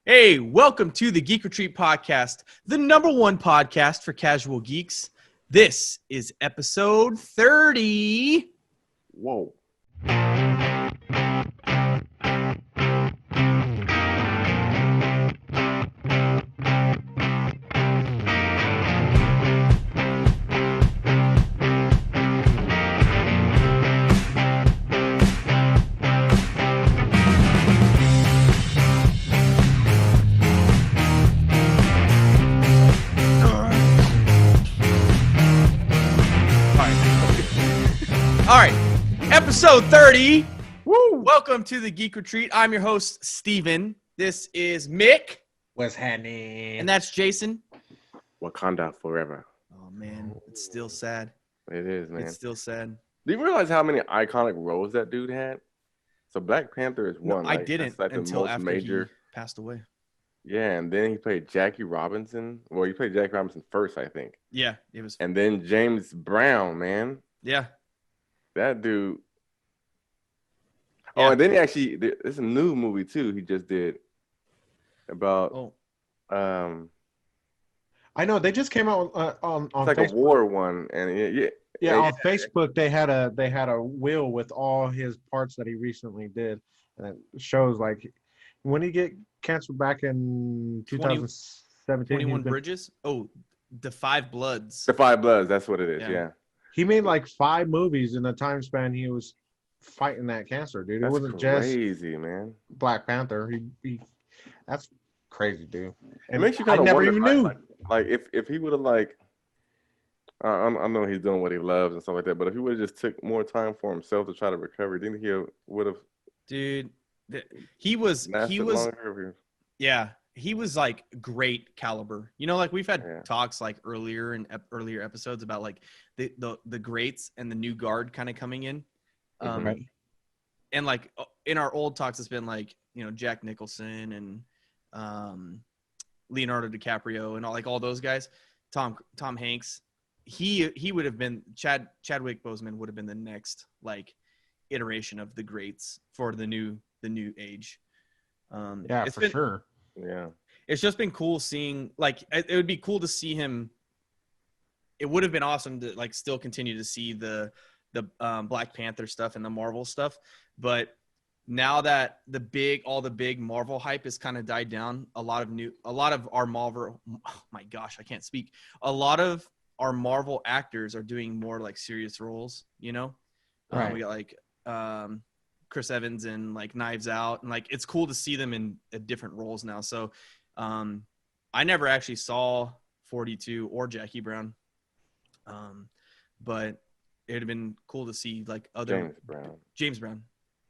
Hey, welcome to the Geek Retreat podcast, the number one podcast for casual geeks. This is episode 30. Whoa. All right, episode 30. Woo! Welcome to the Geek Retreat. I'm your host, Steven. This is Mick. What's happening? And that's Jason. Wakanda forever. Oh, man, it's still sad. It is, man. It's still sad. Do you realize how many iconic roles that dude had? So Black Panther is one. No, I didn't until after he passed away. Yeah, and then he played Jackie Robinson. Well, he played Jackie Robinson first, I think. Yeah, it was. And then James Brown, man. Yeah. That dude. Yeah. Oh, and then there's a new movie too he just did about I know they just came out on it's like Facebook. a war one, and Yeah, on Facebook they had a wheel with all his parts that he recently did, and it shows like when he get cancer back in 2017. 21 Bridges. Oh, The Five Bloods. The Five Bloods. That's what it is. Yeah. He made like 5 movies in the time span he was fighting that cancer, dude. It That's wasn't crazy, man. Black Panther. He that's crazy, dude. It makes you kind of never wonder, even knew. like if he would have I know he's doing what he loves and stuff like that, but if he would have just took more time for himself to try to recover, do you think he would have? Dude, he was yeah, he was like great caliber. You know, like we've had talks like earlier in earlier episodes about like the greats and the new guard kind of coming in. Right. And like in our old talks, it's been like, you know, Jack Nicholson and Leonardo DiCaprio and all those guys. Tom Hanks. He would have been Chadwick Boseman would have been the next like iteration of the greats for the new age. Yeah, for sure. Yeah. It's just been cool seeing, like, it would be cool to see him. It would have been awesome to like still continue to see the Black Panther stuff and the Marvel stuff. But now that all the big Marvel hype has kind of died down, a lot of our Marvel, oh my gosh, I can't speak. A lot of our Marvel actors are doing more like serious roles, you know? Right. We got like, Chris Evans and like Knives Out, and like it's cool to see them in different roles now. So I never actually saw 42 or Jackie Brown, but it would have been cool to see like other James Brown.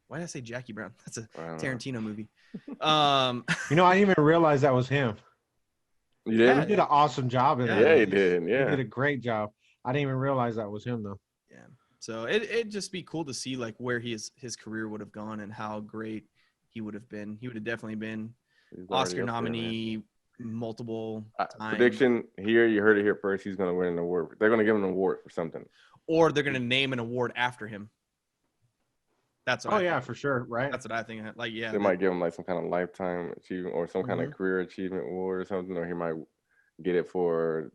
Why did I say Jackie Brown? That's a Tarantino movie. You know, I didn't even realize that was him. You did? He did an awesome job in that. Yeah, he did. Yeah, he did a great job. I didn't even realize that was him though. Yeah. So it'd just be cool to see like where his career would have gone and how great he would have been. He would have definitely been Oscar nominee multiple times. Prediction here, you heard it here first. He's going to win an award. They're going to give him an award for something. Or they're going to name an award after him. That's what I think. For sure, right? That's what I think. Like, yeah. They might give him like some kind of lifetime achievement or some kind of career achievement award or something, or he might get it for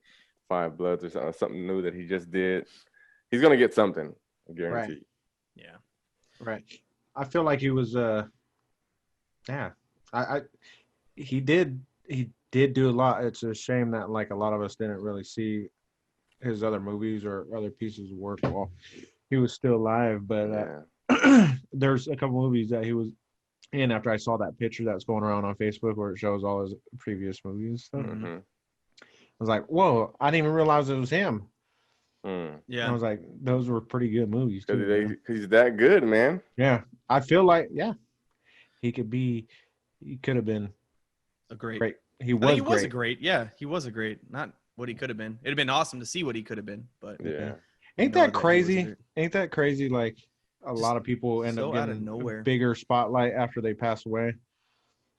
Five Bloods or something new that he just did. He's gonna get something, I guarantee. Right. Yeah. Right. I feel like he was he did do a lot. It's a shame that like a lot of us didn't really see his other movies or other pieces of work while he was still alive. But there's a couple movies that he was in after I saw that picture that's going around on Facebook where it shows all his previous movies and stuff. Mm-hmm. I was like, whoa, I didn't even realize it was him. Yeah, I was like, those were pretty good movies because he's that good, man. Yeah, I feel like he could have been a great. He was a great. Yeah, he was a great. Not what he could have been. It'd have been awesome to see what he could have been, but ain't that crazy? Ain't that crazy? Like a lot of people end up getting a bigger spotlight after they pass away.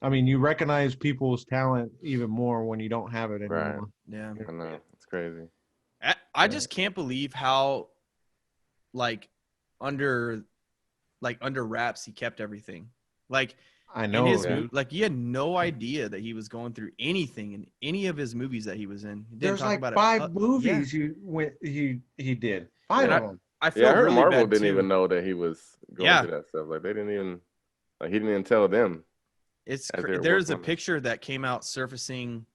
I mean, you recognize people's talent even more when you don't have it anymore. Right. Yeah, I know, it's crazy. I just can't believe how, like, under wraps he kept everything. Like, I in know. his Yeah. like you had no idea that he was going through anything in any of his movies that he was in. He didn't There's talk like about 5 it. movies he did. 5 And of them. I Yeah, feel I heard really Marvel bad didn't too. even know that he was going Yeah. through that stuff. Like they didn't even, like he didn't even tell them. There's a picture that came out surfacing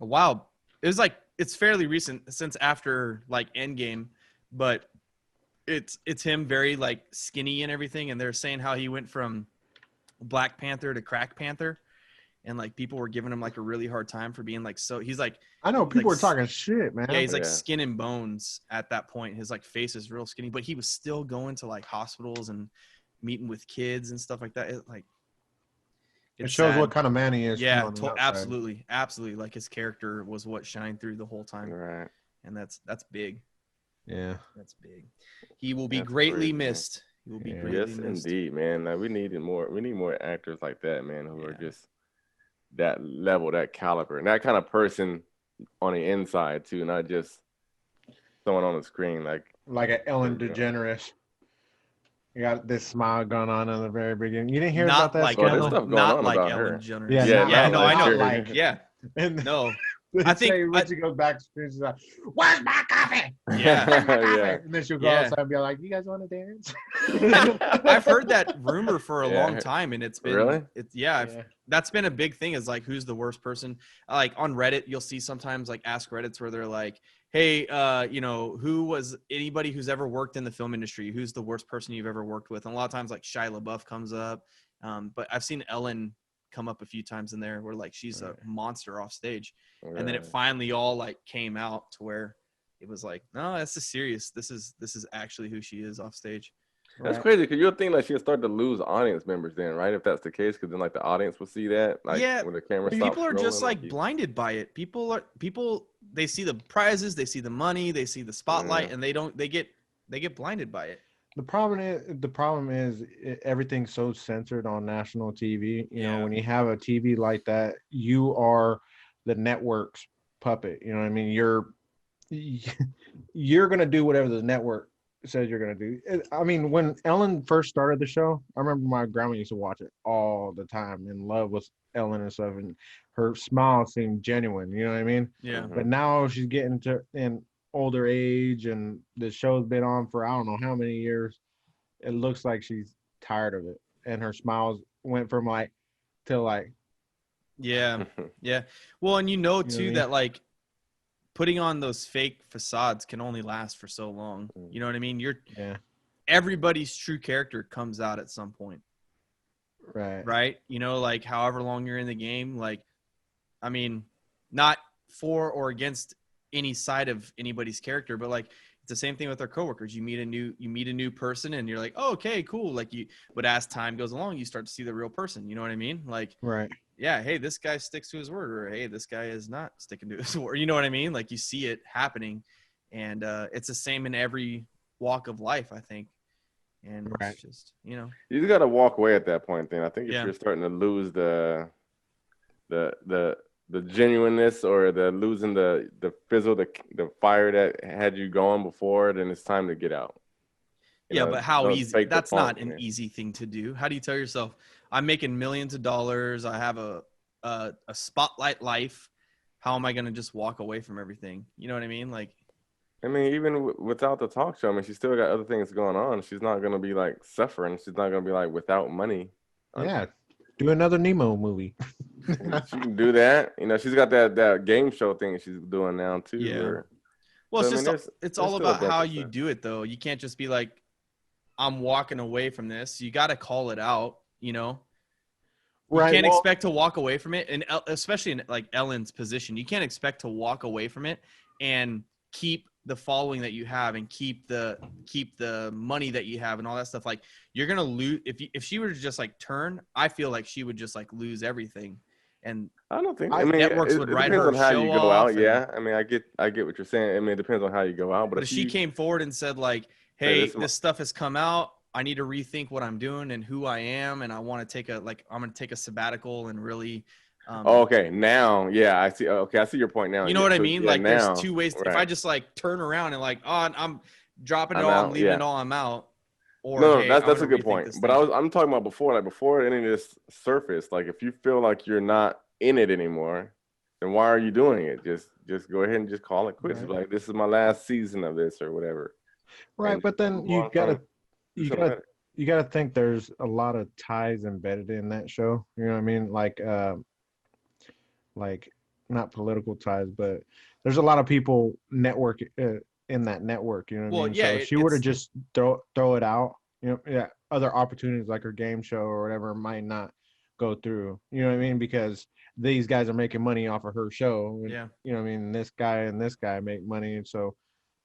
a while. It was like it's fairly recent since after like Endgame, but it's him very like skinny and everything, and they're saying how he went from Black Panther to Crack Panther, and like people were giving him like a really hard time for being like so. He's like I know people like, are talking shit, man. yeah, he's like Yeah. skin and bones at that point. His like face is real skinny, but he was still going to like hospitals and meeting with kids and stuff like that. It It's shows sad. what kind of man he is. Yeah, on the outside. absolutely. Like his character was what shined through the whole time, Right. and that's big. Yeah. That's big. He will be That's greatly crazy, man. missed. He will be Yeah. greatly Yes, missed. indeed, man. Like we need more actors like that, man, who are Yeah. just that level, that caliber, and that kind of person on the inside too, not just someone on the screen. Like an Ellen Yeah. DeGeneres. You got this smile going on in the very beginning. You didn't hear Not about that like Oh, there's scandal? stuff going not on like about Ellen her. DeGeneres. Yeah, Yeah, yeah, not no, I know. like her. Yeah, And no, I think- think when she goes back to the she's like, "Where's my coffee?" yeah. Where's my coffee? Yeah. And then she'll go Yeah. outside and be like, "You guys want to dance?" I've heard that rumor for a Yeah. long time, and it's been Really? It's Yeah. that's been a big thing. Is like who's the worst person? Like on Reddit, you'll see sometimes like Ask Reddits where they're like, "Hey, who was anybody who's ever worked in the film industry? Who's the worst person you've ever worked with?" And a lot of times like Shia LaBeouf comes up, but I've seen Ellen come up a few times in there where like she's a monster off stage, and then it finally all like came out to where it was like, no, that's a serious. This is actually who she is off stage. That's crazy because you'll think like she'll start to lose audience members then, right? If that's the case, because then like the audience will see that, like Yeah, when the camera stops. People are just rolling, like blinded by it. People they see the prizes, they see the money, they see the spotlight, and they get blinded by it. The problem is everything's so censored on national TV. You know, when you have a TV like that, you are the network's puppet. You know what I mean? You're gonna do whatever the network says you're gonna do. I mean, when Ellen first started the show, I remember my grandma used to watch it all the time, in love with Ellen and stuff, and her smile seemed genuine. You know what I mean? Yeah. But now she's getting to in older age, and the show's been on for I don't know how many years. It looks like she's tired of it, and her smiles went from like to like. Yeah. Yeah. Well, and too that like putting on those fake facades can only last for so long. You know what I mean? Everybody's true character comes out at some point. Right? You know, like however long you're in the game, like I mean, not for or against any side of anybody's character, but like it's the same thing with our coworkers. You meet a new person and you're like, oh, okay, cool. Like but as time goes along, you start to see the real person. You know what I mean? Like, yeah, hey, this guy sticks to his word, or hey, this guy is not sticking to his word. You know what I mean? Like you see it happening, and it's the same in every walk of life, I think. And it's just, you just got to walk away at that point. Then I think if you're starting to lose the genuineness or losing the fizzle, the fire that had you going before, then it's time to get out. But how easy? That's not an easy thing to do. How do you tell yourself, I'm making millions of dollars, I have a spotlight life, how am I going to just walk away from everything? You know what I mean? Like, I mean, even without the talk show, I mean, she's still got other things going on. She's not going to be like suffering. She's not going to be like without money. Yeah. Do another Nemo movie. She can do that. You know, she's got that game show thing she's doing now too. Yeah. Well, it's all about how you do it, though. You can't just be like, I'm walking away from this. You got to call it out, you know? You can't expect to walk away from it. And especially in like Ellen's position, you can't expect to walk away from it and keep the following that you have and keep the money that you have and all that stuff. Like you're going to lose if she were to just like turn, I feel like she would just like lose everything. And I don't think networks would write her on how show you go off. out. Yeah. I mean, I get what you're saying. I mean, it depends on how you go out, but if she came forward and said like, hey, this stuff has come out, I need to rethink what I'm doing and who I am. And I want to I'm going to take a sabbatical and really, okay. Now, yeah, I see. Okay. I see your point now. You know what I mean? Like now, there's two ways. Right. If I just like turn around and like, oh, I'm dropping it all, I'm leaving it all, I'm out. or No, hey, I'm that's gonna a good rethink point. this But thing. I'm talking about before, like before any of this surface. Like if you feel like you're not in it anymore, then why are you doing it? Just go ahead and just call it quits. Right. Like this is my last season of this or whatever, Right, and but just then move on from do you something gotta better. you gotta think there's a lot of ties embedded in that show. You know what I mean? Like not political ties, but there's a lot of people in that network. You know what I Well, mean? yeah, So if she were to it's just throw it out, yeah, other opportunities like her game show or whatever might not go through. You know what I mean? Because these guys are making money off of her show. And, yeah. you know what I mean? This guy and this guy make money, and so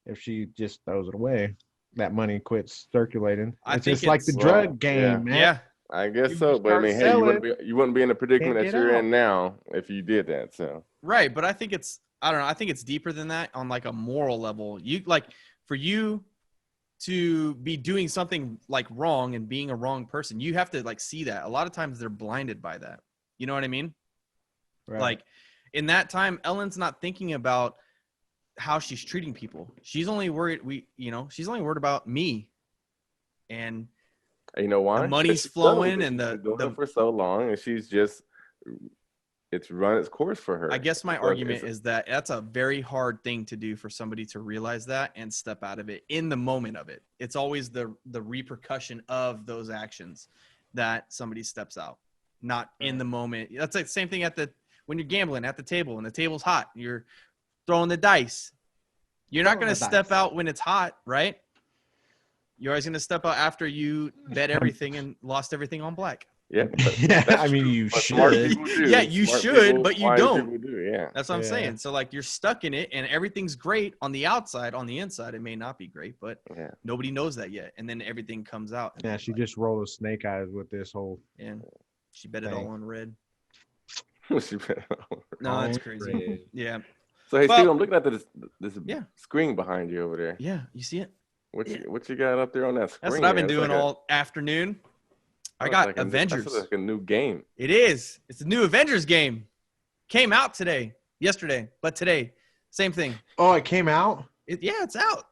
if she just throws it away, that money quits circulating. I It's think just like the it's Well, drug yeah, game, man. yeah. I guess You so. But I start mean, hey, selling, you wouldn't be in the predicament can't that get you're out. in now if you did that. So Right, but I think it's I don't know. I think it's deeper than that on like a moral level. You like for you to be doing something like wrong and being a wrong person, you have to like see that. A lot of times they're blinded by that. You know what I mean? Right. Like in that time, Ellen's not thinking about how she's treating people. She's only worried she's only worried about me and you know the why? Because money's she's done flowing because and she's been doing the it for so long, and she's just it's run its course for her. I guess my But argument is that that's a very hard thing to do for somebody to realize that and step out of it in the moment of it. It's always the repercussion of those actions that somebody steps out, not in the moment. That's like the same thing when you're gambling at the table and the table's hot. You're throwing the dice. You're not going to step out when it's hot, right? You're always going to step out after you bet everything and lost everything on black. yeah, but Yeah, that's I mean, true. you But smart should. people do. Yeah, you Smart should, people, but you wise don't. people do. Yeah. That's what I'm Yeah. saying. So like you're stuck in it and everything's great on the outside. On the inside, it may not be great, but Yeah. nobody knows that yet. And then everything comes out. And Yeah, she just rolled a snake eyes with this whole and she bet it all on red. She bet- No, that's Oh, crazy. red. Yeah. So hey, Well- Steve, I'm looking at this Yeah. screen behind you over there. Yeah. You see it? What you got up there on that screen? That's what I've been man? It's doing like all afternoon. I it's got like Avengers. That's like a new game. It is. It's a new Avengers game. Came out yesterday, but today, same thing. Oh, it came out? It's out.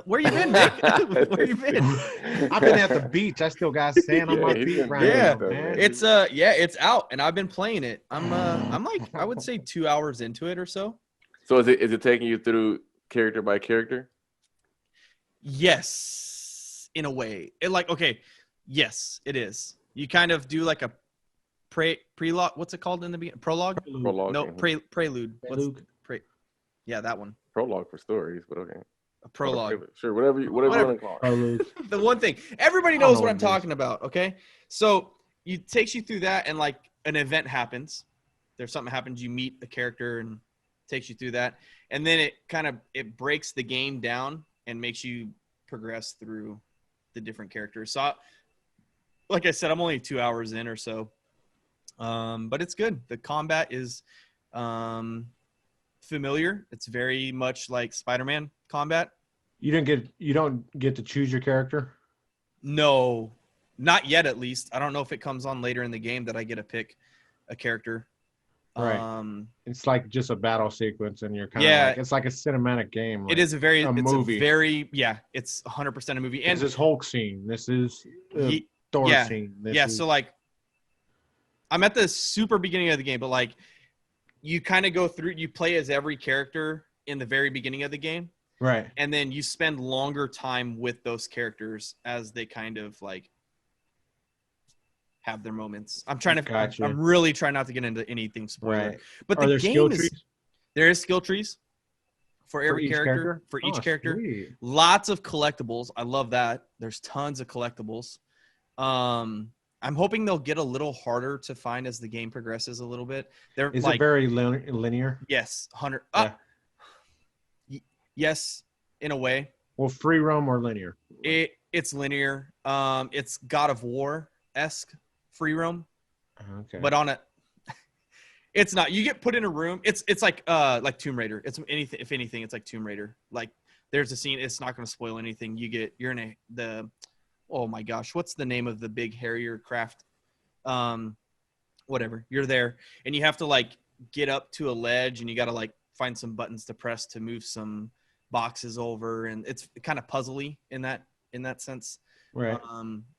Where you been, Nick? Where you been? I've been at the beach. I still got sand on Yeah, my he's feet been right doing now, stuff, man. man. It's out, and I've been playing it. I'm like I would say 2 hours into it or so. So is it taking you through character by character? Yes, in a way. Yes, it is. You kind of do like a prelogue. What's it called in the beginning? Prologue? Prologue. No, mhm. prelude. Prelude. Yeah, that one. Prologue for stories, but okay. A prologue. Sure, whatever you want to call it. Prelude. The one thing everybody I don't knows know what what I'm it is. talking about. Okay, so it takes you through that, and like an event happens. There's something happens. You meet a character, and takes you through that, and then it breaks the game down and makes you progress through the different characters. So, like I said, I'm only 2 hours in or so, but it's good. The combat is familiar. It's very much like Spider-Man combat. You don't get to choose your character? No, not yet. At least I don't know if it comes on later in the game that I get to pick a character. Right. It's like just a battle sequence, and you're kind of Yeah. like it's like a cinematic game. Like, It is it's movie. a very it's 100% a movie. And this is Hulk scene. This is Ye- Thor yeah. scene. So like I'm at the super beginning of the game, but like you kind of go through, you play as every character in the very beginning of the game, right. and then you spend longer time with those characters as they kind of like have their moments. Gotcha. I'm really trying not to get into anything spoiler. Right. But Are the there skill game trees there is skill trees for every each character. For each Oh, character. sweet. Lots of collectibles. I love that. There's tons of collectibles. I'm hoping they'll get a little harder to find as the game progresses a little bit. They're Is like, it very linear? yes, 100. Yes, in a way. Well, free roam or linear? It's linear. It's God of War-esque free roam, Okay. but on a it's not. You get put in a room. It's like Tomb Raider. It's anything. If anything, it's like Tomb Raider. Like there's a scene. It's not going to spoil anything. You're in the oh my gosh, what's the name of the big Harrier craft? Whatever. You're there, and you have to like get up to a ledge, and you got to like find some buttons to press to move some boxes over, and it's kind of puzzly in that in that sense. Right.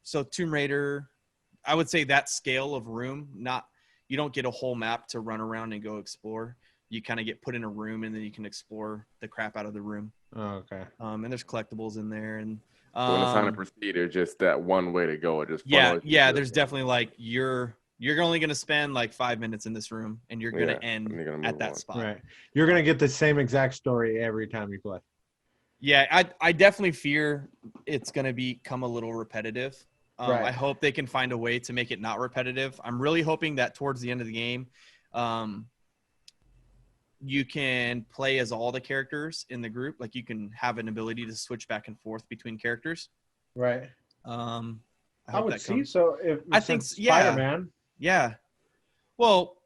So Tomb Raider, I would say that scale of room, you don't get a whole map to run around and go explore. You kind of get put in a room and then you can explore the crap out of the room. Oh, okay. And there's collectibles in there, and So when it's time to proceed, there's just that one way to go. It just yeah. There's definitely like you're only going to spend like 5 minutes in this room, and you're going to end at that spot. Right. You're going to get the same exact story every time you play. Yeah, I definitely fear it's going to become a little repetitive. Right. I hope they can find a way to make it not repetitive. I'm really hoping that towards the end of the game, you can play as all the characters in the group. Like you can have an ability to switch back and forth between characters. Right. I would see so. If I think Spider-Man. Yeah. Well,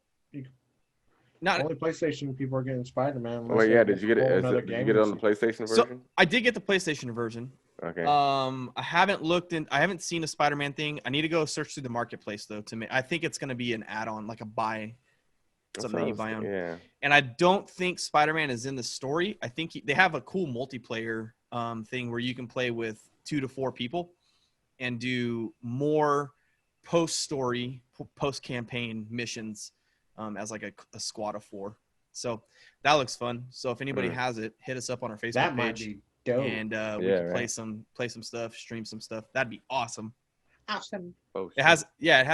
not only PlayStation people are getting Spider-Man. Well, yeah. Did you get it? Did you get it on the PlayStation version? So I did get the PlayStation version. Okay. I haven't seen a Spider-Man thing. I need to go search through the marketplace though. I think it's going to be an add-on, like a buy. Something that you buy on. Yeah. And I don't think Spider-Man is in the story. I think they have a cool multiplayer thing where you can play with 2 to 4 people and do more post-story, post-campaign missions as like a squad of 4. So that looks fun. So if anybody has it, hit us up on our Facebook that page. Might be dope. And we can play some stuff, stream some stuff. That'd be awesome. Awesome. Oh, it has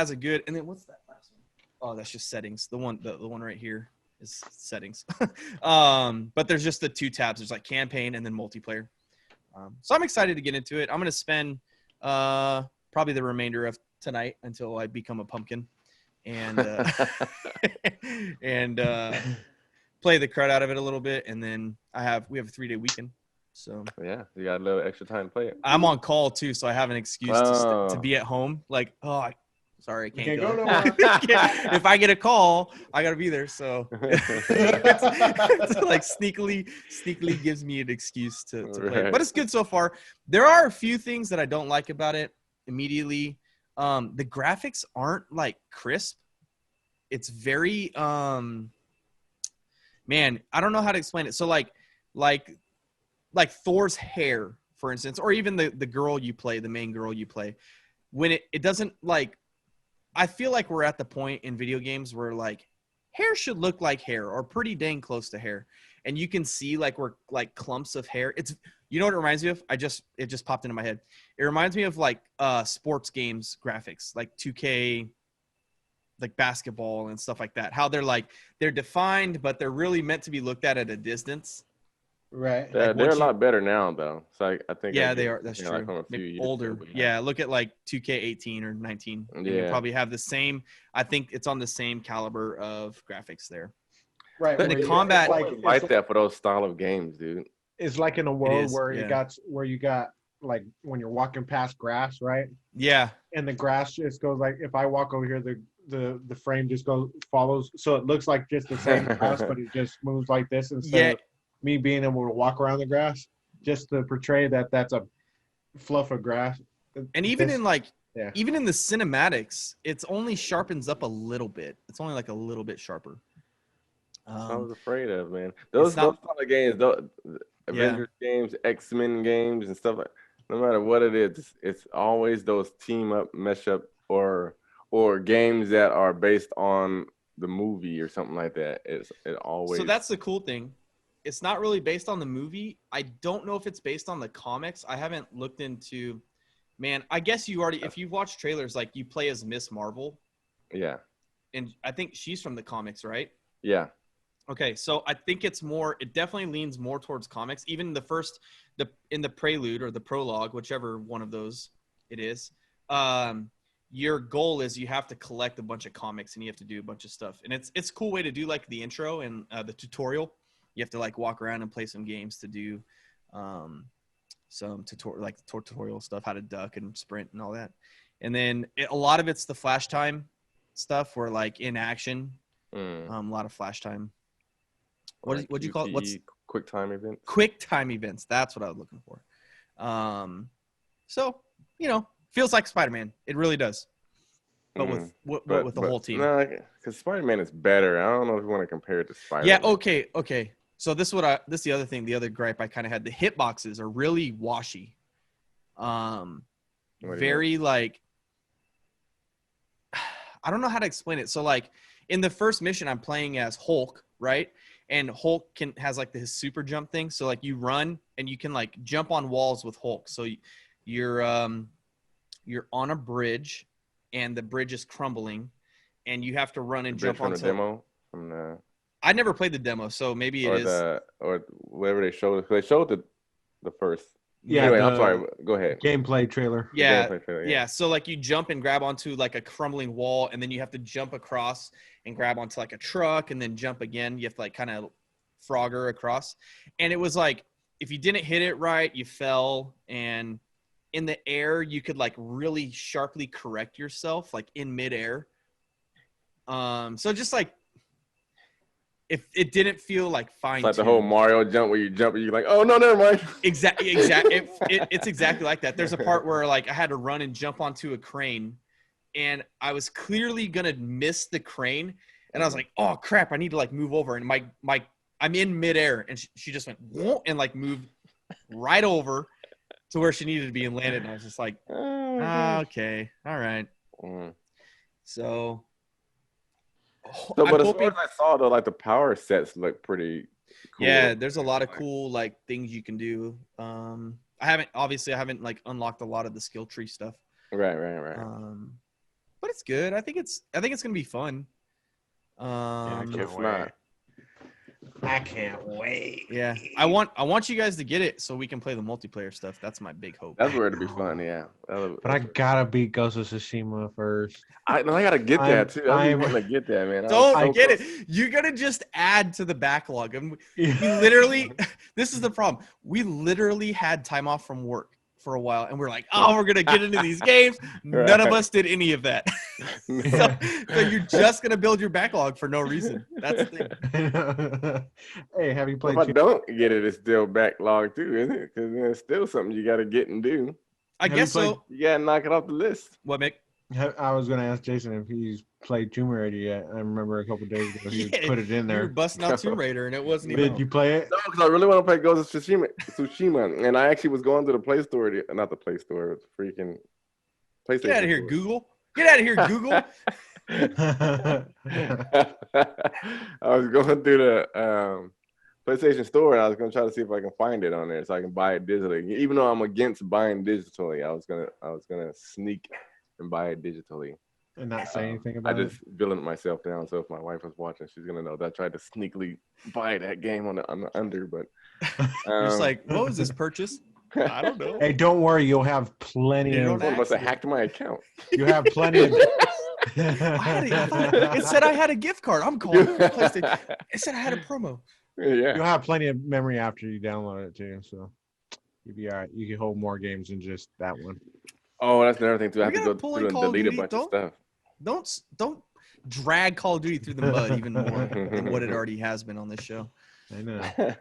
a good. And then what's that last one? Oh, that's just settings. The one right here is settings. But there's just the 2 tabs. There's like campaign and then multiplayer. So I'm excited to get into it. I'm gonna spend probably the remainder of tonight until I become a pumpkin, and and play the crud out of it a little bit. And then we have a 3-day weekend. So yeah, you got a little extra time to play it. I'm on call too, so I have an excuse to be at home. Like, sorry, I can't go nowhere. If I get a call, I gotta be there. So it's like sneakily gives me an excuse to play. But it's good so far. There are a few things that I don't like about it immediately. The graphics aren't like crisp. It's very man, I don't know how to explain it. So like Thor's hair, for instance, or even the girl you play, the main girl you play, when it doesn't like. I feel like we're at the point in video games where like hair should look like hair or pretty dang close to hair. And you can see like we're like clumps of hair. You know what it reminds me of? it just popped into my head. It reminds me of like sports games graphics, like 2K, like basketball and stuff like that. How they're defined, but they're really meant to be looked at a distance. Right. They're a lot better now, though. So I think. Yeah, they are. That's true. Like from a few years older. ago, yeah, look at like 2K18 or 19. And you probably have the same. I think it's on the same caliber of graphics there. Right. But the combat, like that for those style of games, dude. It's like in a world where you got like when you're walking past grass, right? Yeah. And the grass just goes like if I walk over here, the frame just follows, so it looks like just the same grass, but it just moves like this instead of me being able to walk around the grass, just to portray that's a fluff of grass. And even in the cinematics, it's only sharpens up a little bit. It's only like a little bit sharper. I was afraid of, man. Those kind of games, Avengers games, X-Men games, and stuff like. No matter what it is, it's always those team up, mesh up, or games that are based on the movie or something like that. It always. So that's the cool thing. It's not really based on the movie. I don't know if it's based on the comics. I haven't looked into. Man, I guess if you've watched trailers, like you play as Miss Marvel. Yeah. And I think she's from the comics, right? Yeah. Okay, so I think it definitely leans more towards comics. Even in the prelude or the prologue, whichever one of those it is, your goal is you have to collect a bunch of comics and you have to do a bunch of stuff. And it's a cool way to do like the intro and the tutorial. You have to like walk around and play some games to do some tutorial stuff, how to duck and sprint and all that. And then a lot of it's the flash time stuff where like in action, a lot of flash time. What do you call it? What's quick time events? Quick time events. That's what I was looking for. So feels like Spider-Man. It really does. But with the whole team. No, because Spider-Man is better. I don't know if you want to compare it to Spider-Man. Yeah. Okay. So this is the other thing. The other gripe I kind of had. The hitboxes are really washy. very like, I don't know how to explain it. So like in the first mission, I'm playing as Hulk, right? And Hulk has like his super jump thing. So like you run and you can like jump on walls with Hulk. So you're on a bridge and the bridge is crumbling and you have to run and jump from onto the demo from the. I never played the demo, so maybe it is. Or whatever they showed. They showed the first. Yeah. Anyway, I'm sorry. Go ahead. Gameplay trailer. Yeah, gameplay trailer, yeah. So like you jump and grab onto like a crumbling wall, and then you have to jump across and grab onto like a truck, and then jump again. You have to like kind of Frogger across, and it was like if you didn't hit it right, you fell, and in the air you could like really sharply correct yourself, like in midair. So just like. If it didn't feel like fine, it's like the whole Mario jump where you jump and you're like, oh no, never mind. Exactly. It's exactly like that. There's a part where like I had to run and jump onto a crane, and I was clearly gonna miss the crane, and I was like, oh crap, I need to like move over, and my I'm in midair, and she just went whoa, and like moved right over to where she needed to be and landed, and I was just like, okay, all right. So. But as far as I saw though, like the power sets look pretty cool. Yeah, there's a lot of cool like things you can do. I haven't like unlocked a lot of the skill tree stuff. Right. But it's good. I think it's gonna be fun. I can't wait. Yeah, I want you guys to get it so we can play the multiplayer stuff. That's my big hope. That's where it'll be fun. Yeah. But I gotta beat Ghost of Tsushima first. I gotta get that too. I'm gonna get that, man. Don't get it. You're gonna just add to the backlog. And we literally, this is the problem. We literally had time off from work for a while, and we're like, oh, we're gonna get into these games. Right. None of us did any of that. so you're just gonna build your backlog for no reason. That's the thing. Hey, have you played? If I don't get it, it's still backlog too, isn't it? Because it's still something you gotta get and do. I guess so. You gotta knock it off the list. What, Mick? I was gonna ask Jason if he's played Tomb Raider yet. I remember a couple days ago he put it in there. You were busting out Tomb Raider, and it wasn't even. Did you play it? No, because I really want to play Ghost of Tsushima, and I actually was going to the Play Store, not the Play Store, it's freaking PlayStation. Get out of here, Google. Get out of here, Google. I was going through the PlayStation Store, and I was going to try to see if I can find it on there so I can buy it digitally. Even though I'm against buying digitally, I was gonna sneak and buy it digitally. And not say anything about it? I just villained myself down, so if my wife was watching, she's gonna know that I tried to sneakily buy that game on the under, but you're just like, what was this purchase? I don't know. Hey, don't worry, you'll have plenty of. Someone must have hacked my account. You have plenty of. It said I had a gift card. I'm calling PlayStation. It said I had a promo. Yeah. You'll have plenty of memory after you download it too, so you'll be all right. You can hold more games than just that one. Oh, that's another thing too. I have to go through and delete a bunch of stuff. Don't drag Call of Duty through the mud even more than what it already has been on this show. I know. I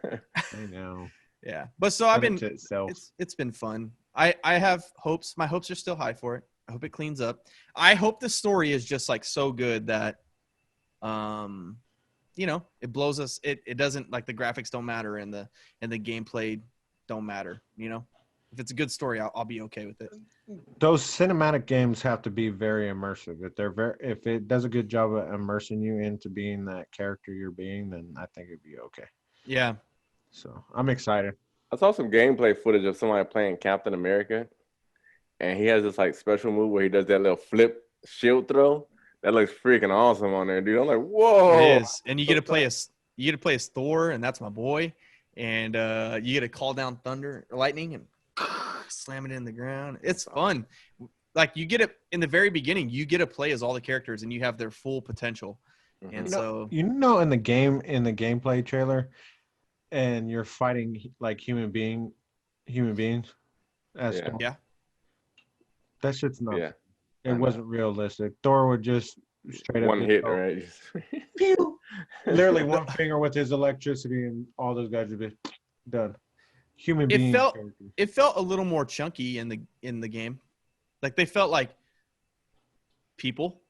know. Yeah, but so I've been. It's been fun. I have hopes. My hopes are still high for it. I hope it cleans up. I hope the story is just like so good that, it blows us. It doesn't, like, the graphics don't matter and the gameplay don't matter. If it's a good story, I'll be okay with it. Those cinematic games have to be very immersive. If it does a good job of immersing you into being that character you're being, then I think it'd be okay. Yeah. So I'm excited. I saw some gameplay footage of somebody playing Captain America, and he has this like special move where he does that little flip shield throw. That looks freaking awesome on there, dude. I'm like, whoa! It is, and you get to play as Thor, and that's my boy. And you get to call down thunder, lightning, and slam it in the ground. It's fun. Like, you get it in the very beginning. You get to play as all the characters, and you have their full potential. Mm-hmm. And in the gameplay trailer, and you're fighting like human beings. Yeah. That shit's not. Yeah. It wasn't realistic. Thor would just straight up one hit, right? Literally one finger with his electricity, and all those guys would be done. Human beings. It felt a little more chunky in the game. Like, they felt like people.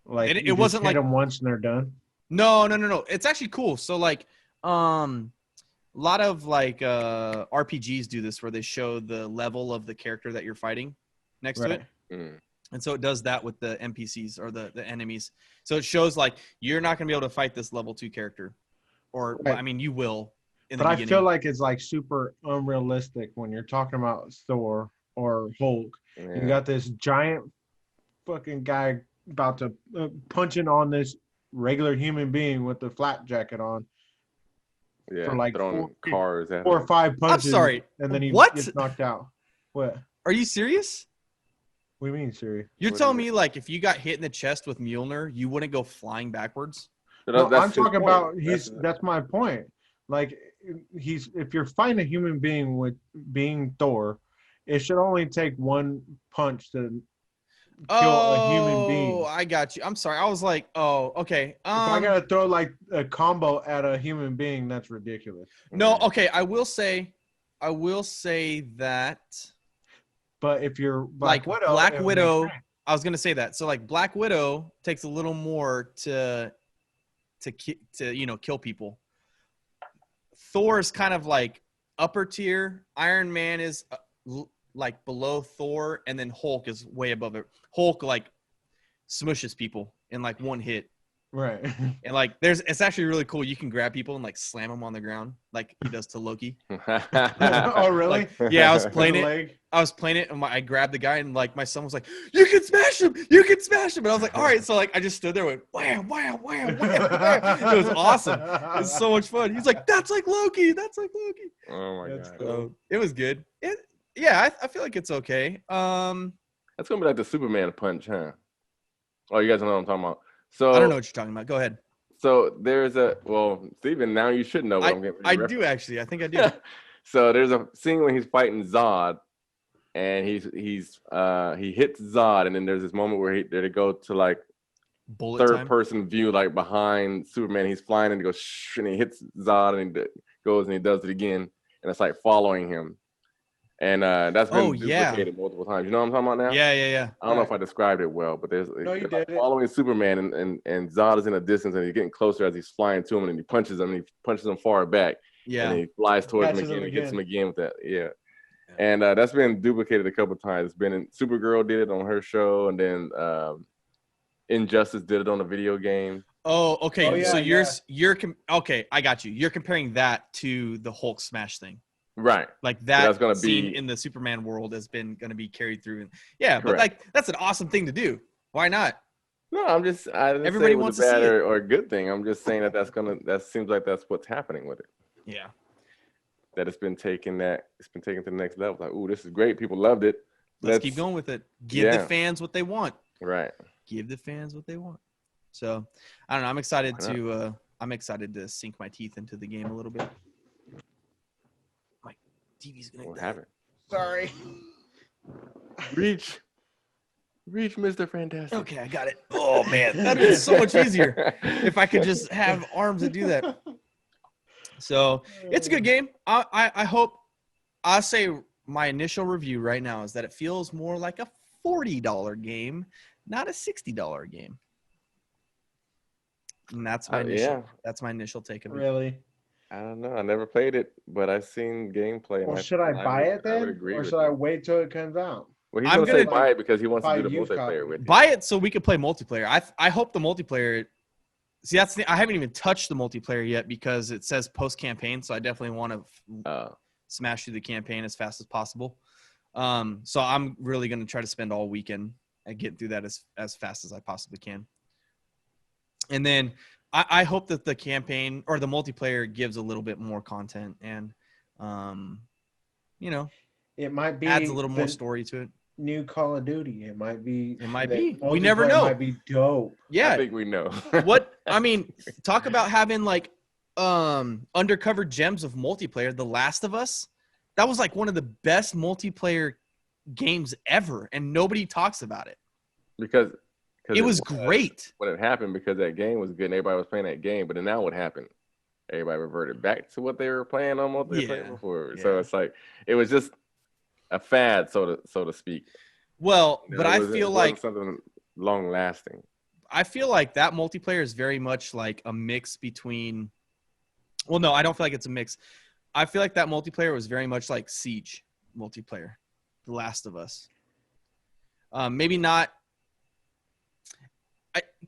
Like, it wasn't like them once and they're done. No. It's actually cool. So like lot of like RPGs do this where they show the level of the character that you're fighting next to it. And so it does that with the NPCs or the enemies. So it shows like you're not going to be able to fight this level 2 character, or I mean you will in the beginning. I feel like it's like super unrealistic when you're talking about Thor or Hulk. You got this giant fucking guy about to punching on this regular human being with the flak jacket on. Yeah, for like throwing cars at 4 or 5 punches. I'm sorry. And then he gets knocked out. What? Are you serious? What do you mean, Siri? You're telling me like if you got hit in the chest with Mjolnir, you wouldn't go flying backwards? No, I'm talking about that's my point. Like if you're fighting a human being with being Thor, it should only take 1 punch to kill a human being. Oh, I got you. I'm sorry. I was like, oh, okay. If I gotta throw like a combo at a human being, that's ridiculous. No, okay. I will say that. But if you're Black Widow, I was gonna say that. So like Black Widow takes a little more to kill people. Thor's kind of like upper tier. Iron Man is like below Thor, and then Hulk is way above it. Hulk like smushes people in like 1 hit. Right. And like it's actually really cool. You can grab people and like slam them on the ground like he does to Loki. Oh, really? Like, yeah, I was playing it and I grabbed the guy and like my son was like, "You can smash him! You can smash him!" And I was like, "All right." So like I just stood there and went wham, wham, wham, wham, wham. It was awesome. It was so much fun. He's like, "That's like Loki. That's like Loki." Oh my god. So it was good. I feel like it's okay. That's gonna be like the Superman punch, huh? Oh, you guys know what I'm talking about. So I don't know what you're talking about. Go ahead. So there's Steven, now you should know what I'm getting. I do actually. I think I do. So there's a scene when he's fighting Zod, and he hits Zod, and then there's this moment where they go to like third person view, like behind Superman. He's flying and he goes shh, and he hits Zod, and he goes and he does it again, and it's like following him. And that's been duplicated multiple times. You know what I'm talking about now? Yeah. I don't know if I described it well, but there's following Superman, and Zod is in a distance, and he's getting closer as he's flying to him, and he punches him far back. Yeah. And he flies towards him again and hits him again with that. Yeah. And that's been duplicated a couple of times. It's been in Supergirl did it on her show, and then Injustice did it on a video game. Oh, okay. You're okay. I got you. You're comparing that to the Hulk smash thing. Right. Like that's going to be in the Superman world has been going to be carried through. Yeah, but like that's an awesome thing to do. Why not? No, I didn't everybody say it wants was a bad to see or a good thing. I'm just saying that seems like that's what's happening with it. Yeah. That it's been taken to the next level. Like, ooh, this is great. People loved it. Let's keep going with it. Give the fans what they want. Right. Give the fans what they want. So I don't know. I'm excited to sink my teeth into the game a little bit. TV's gonna have it. Sorry. Reach, Mr. Fantastic. Okay, I got it. Oh man, that'd be so much easier if I could just have arms to do that. So it's a good game. I hope. I'll say my initial review right now is that it feels more like a $40 game, not a $60 game. And that's my That's my initial take of it. Really. I don't know. I never played it, but I've seen gameplay. Well, should I buy it then, or should I wait till it comes out? Well, he's gonna say buy it because he wants to do the multiplayer with you. Buy it so we can play multiplayer. I hope the multiplayer. See, that's the. I haven't even touched the multiplayer yet because it says post campaign, so I definitely want to smash through the campaign as fast as possible. So I'm really gonna try to spend all weekend and get through that as fast as I possibly can. And then I hope that the campaign or the multiplayer gives a little bit more content and, it might be adds a little more story to it. New Call of Duty. It might be. We never know. It might be dope. Yeah, I think we know. Talk about having like undercover gems of multiplayer. The Last of Us, that was like one of the best multiplayer games ever, and nobody talks about it because it was great when it happened, because that game was good and everybody was playing that game. But then now what happened? Everybody reverted back to what they were playing on multiplayer before. Yeah. So it's like it was just a fad, so to speak. Well, but I feel like something long lasting. I feel like that multiplayer is very much like a mix between. Well, no, I don't feel like it's a mix. I feel like that multiplayer was very much like Siege multiplayer, The Last of Us. Maybe not.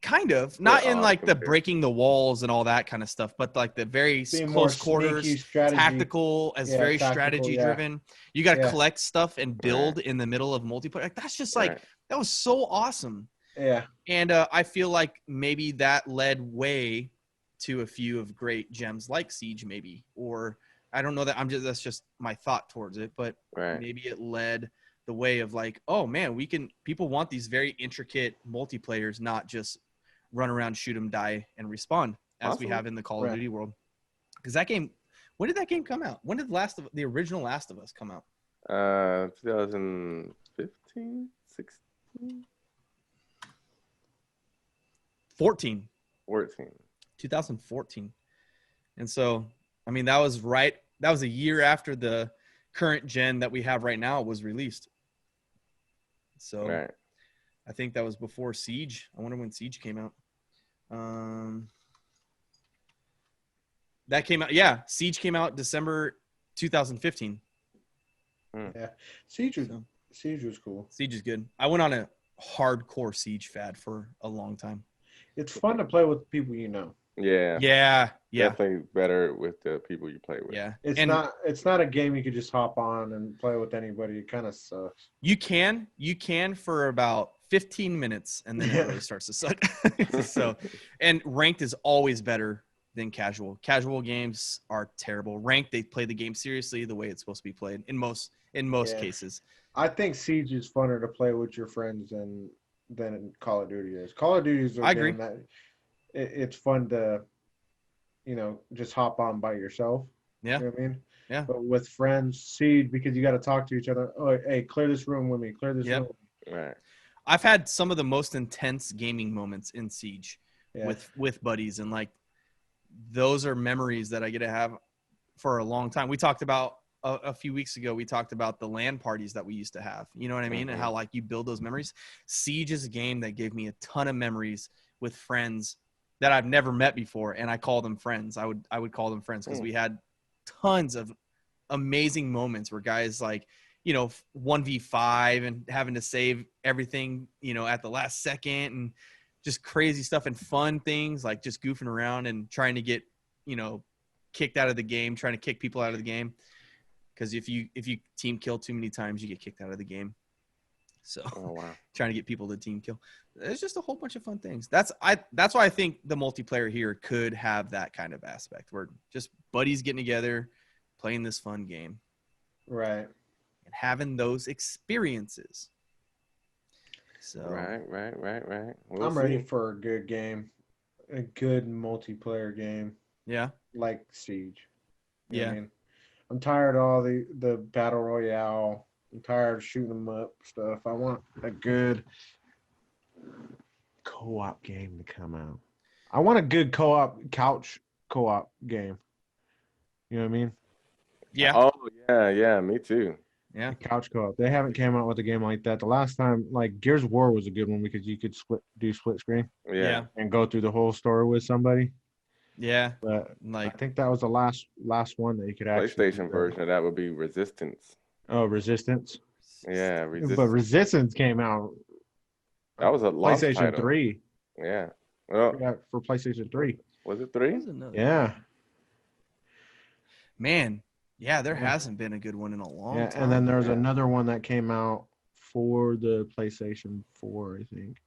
Kind of not in like the breaking the walls and all that kind of stuff, but like the very close quarters, tactical, very strategy driven. You got to collect stuff and build in the middle of multiplayer. Like that's just like that was so awesome. Yeah, and I feel like maybe that led way to a few of great gems like Siege, maybe, or I don't know that that's just my thought towards it, but maybe it led the way of like, oh man, people want these very intricate multiplayers, not just run around, shoot them, die, and respawn as we have in the Call of Duty world. Because that game, when did that game come out? When did the original Last of Us come out? 2015, 16, 14. 2014. And so, I mean, that was a year after the current gen that we have right now was released. So I think that was before Siege. I wonder when Siege came out. That came out. Yeah. Siege came out December 2015. Yeah. Siege was cool. Siege is good. I went on a hardcore Siege fad for a long time. It's fun to play with people you know. Yeah. Definitely better with the people you play with. Yeah. It's not a game you could just hop on and play with anybody. It kind of sucks. You can for about 15 minutes and then it really starts to suck. So, and ranked is always better than casual. Casual games are terrible. Ranked, they play the game seriously the way it's supposed to be played in most cases. I think Siege is funner to play with your friends than Call of Duty is. Call of Duty is a game that it's fun to, just hop on by yourself. Yeah. You know what I mean? Yeah. But with friends, Siege, because you got to talk to each other. Oh, hey, clear this room with me. Clear this room. Right. I've had some of the most intense gaming moments in Siege with buddies, and like those are memories that I get to have for a long time. We talked about a few weeks ago. We talked about the LAN parties that we used to have. You know what I mean? And how like you build those memories. Siege is a game that gave me a ton of memories with friends that I've never met before, and I call them friends. I would call them friends because we had tons of amazing moments where guys like, 1v5 and having to save everything, at the last second, and just crazy stuff and fun things like just goofing around and trying to get, kicked out of the game, trying to kick people out of the game. Because if you team kill too many times, you get kicked out of the game. So trying to get people to team kill. It's just a whole bunch of fun things. That's why I think the multiplayer here could have that kind of aspect where just buddies getting together, playing this fun game. Right. And having those experiences. So Right. I'm ready for a good game. A good multiplayer game. Yeah. Like Siege. You know what I mean? I'm tired of all the battle royale. I'm tired of shooting them up stuff. I want a good co-op game to come out. I want a good couch co-op game. You know what I mean? Yeah. Oh, yeah, me too. Yeah. Couch co-op. They haven't came out with a game like that. The last time, like Gears of War was a good one because you could do split screen. Yeah. And go through the whole story with somebody. Yeah. But like I think that was the last one that you could actually PlayStation version of that would be Resistance. Oh, Resistance. Yeah, Resistance. But Resistance came out. That was a launch PlayStation title. 3. Yeah. Well, for PlayStation 3. Was it 3? Yeah. Man, yeah, there hasn't been a good one in a long time. And then there's another one that came out for the PlayStation 4, I think.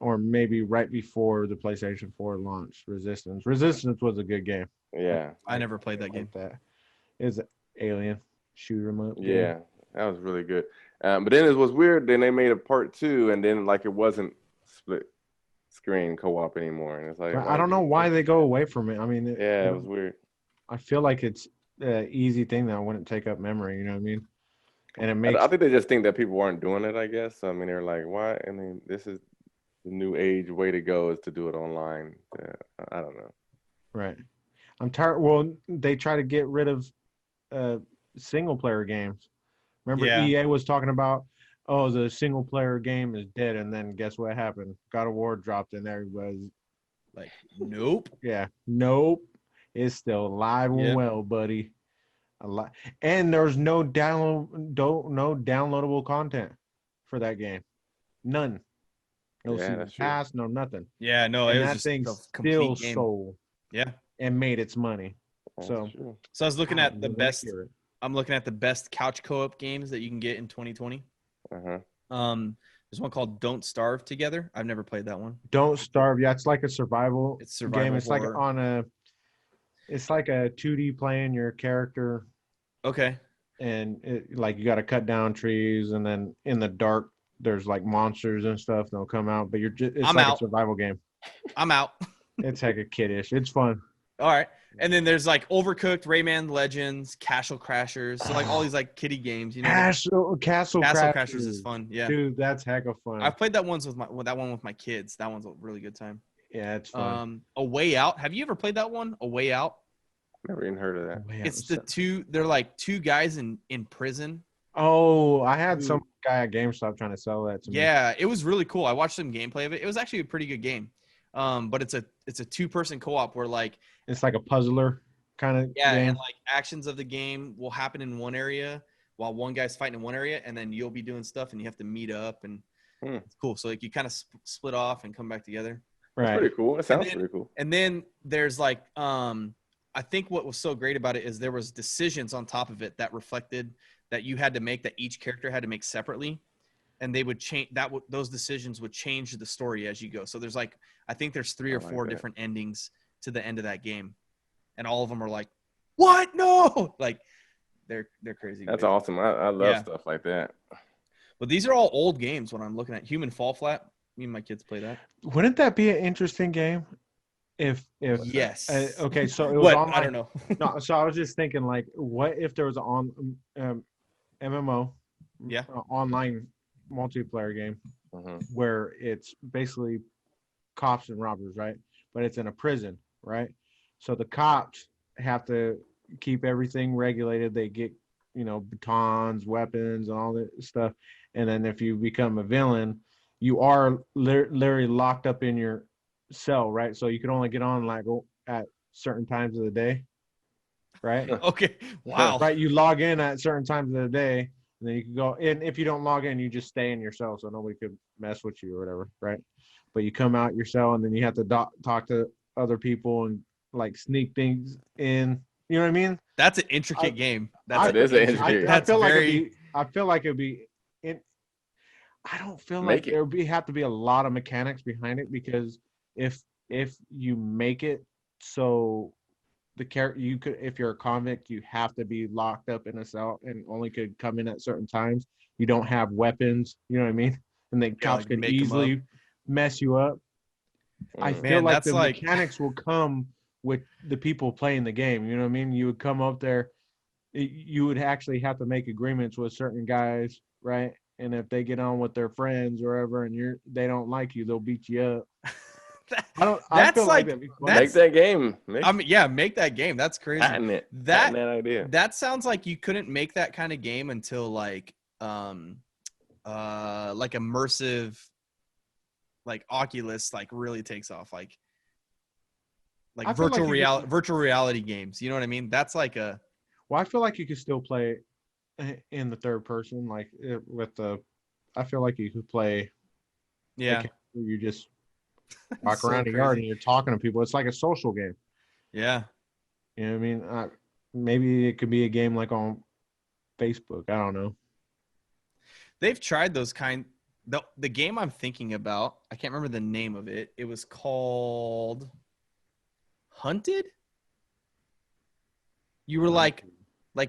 Or maybe right before the PlayStation 4 launched, Resistance. Resistance was a good game. Yeah. I never played that game. It was Alien. Shoot 'em up. Yeah, that was really good. But then it was weird. Then they made a part 2, and then like it wasn't split screen co-op anymore. And it's like I don't know why they go away from it. I mean, it was weird. I feel like it's an easy thing that wouldn't take up memory. You know what I mean? And it makes. I think they just think that people aren't doing it. I guess. I mean, they're like, why? I mean, this is the new age way to go is to do it online. I don't know. Right. I'm tired. Well, they try to get rid of single player games. Remember EA was talking about, the single player game is dead, and then guess what happened? God of War dropped, and everybody's like, nope. Yeah, nope. It's still alive and well, buddy. a lot, and there's no downloadable content for that game, none, no Yeah, season that's true. pass, no nothing, Yeah, no, it and was that just thing a still complete game. sold Yeah. and made its money. That's So, true. So I was looking at the when I best. hear it. I'm looking at the best couch co-op games that you can get in 2020. There's one called Don't Starve Together. I've never played that one. Don't Starve. Yeah, it's like a survival, It's survival game. It's horror. it's like a 2D playing your character, Okay. and like you got to cut down trees, and then in the dark there's like monsters and stuff. They'll come out, but it's I'm like out. a survival game. I'm out. It's like a kiddish. It's fun. All right. And then there's like Overcooked, Rayman Legends, Castle Crashers. So like all these like kiddie games, you know. Castle Crashers is fun. Yeah. Dude, that's heck of fun. I've played that one with my kids. That one's a really good time. Yeah, it's fun. A Way Out. Have you ever played that one? A Way Out? Never even heard of that. It's they're like two guys in prison. Oh, I had some guy at GameStop trying to sell that to me. Yeah, it was really cool. I watched some gameplay of it. It was actually a pretty good game. But it's a 2-person co-op where like it's like a puzzler kind of game. And like actions of the game will happen in one area while one guy's fighting in one area, and then you'll be doing stuff and you have to meet up, and it's cool. So like you kind of split off and come back together. Right. That's pretty cool. It sounds pretty cool. And then there's like I think what was so great about it is there was decisions on top of it that reflected that you had to make, that each character had to make separately, and they would change those decisions would change the story as you go. So there's like, I think there's 3 or 4 different endings to the end of that game, and all of them are like, what? No, like they're crazy. That's awesome. I love stuff like that. But these are all old games. When I'm looking at Human Fall Flat, me and my kids play that. Wouldn't that be an interesting game? If yes. Okay, so it was online. I don't know. No, so I was just thinking, like, what if there was an MMO, online multiplayer game, where it's basically cops and robbers, right? But it's in a prison, right? So the cops have to keep everything regulated. They get, batons, weapons, and all that stuff. And then if you become a villain, you are literally locked up in your cell, right? So you can only get on like at certain times of the day, right? Okay. Wow. Right. You log in at certain times of the day, and then you can go. And if you don't log in, you just stay in your cell, so nobody could mess with you or whatever, right? But you come out your cell, and then you have to talk to other people and like sneak things in. You know what I mean? That's an intricate game. It is an intricate game. I feel like it'd be. I don't feel like there would have to be a lot of mechanics behind it, because if you make it so the character, you could, if you're a convict, you have to be locked up in a cell and only could come in at certain times. You don't have weapons, you know what I mean? And the cops can easily mess you up. I feel like the mechanics will come with the people playing the game. You know what I mean? You would come up there, you would actually have to make agreements with certain guys, right? And if they get on with their friends or whatever, and they don't like you, they'll beat you up. Make that game. Make that game. That's crazy. That idea. That sounds like you couldn't make that kind of game until like immersive, like Oculus, like really takes off, like virtual reality games. You know what I mean? That's like a. Well, I feel like you could still play in the third person, like I feel like you could play. Yeah. You just walk around the yard and you're talking to people. It's like a social game. Yeah. You know what I mean? Maybe it could be a game like on Facebook. I don't know. They've tried those the game I'm thinking about, I can't remember the name of it. It was called Hunted. You were like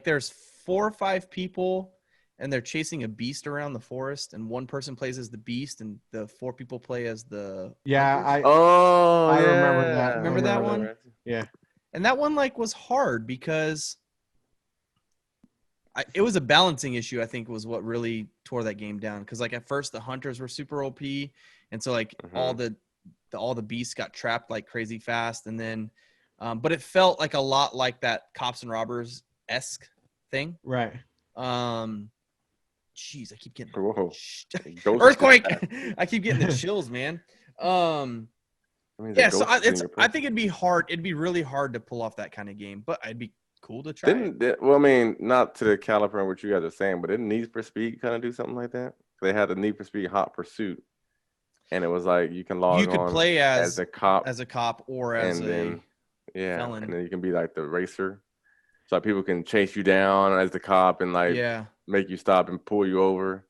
there's 4 or 5 people and they're chasing a beast around the forest, and one person plays as the beast and the 4 people play as the I remember that. Remember that one? Yeah. And that one was hard because it was a balancing issue, I think, was what really tore that game down. Because at first the hunters were super OP, and so all the beasts got trapped like crazy fast, and then but it felt like a lot like that Cops and Robbers-esque thing. Right. Jeez, I keep getting earthquake. I keep getting the chills, man. So I think it'd be hard. It'd be really hard to pull off that kind of game, but cool to try. Well, I mean, not to the caliber in what you guys are saying, but didn't Need for Speed kind of do something like that? They had the Need for Speed Hot Pursuit, and it was like you can log You could on play as a cop, or as and a then felon. and then you can be like the racer, so people can chase you down as the cop and like make you stop and pull you over,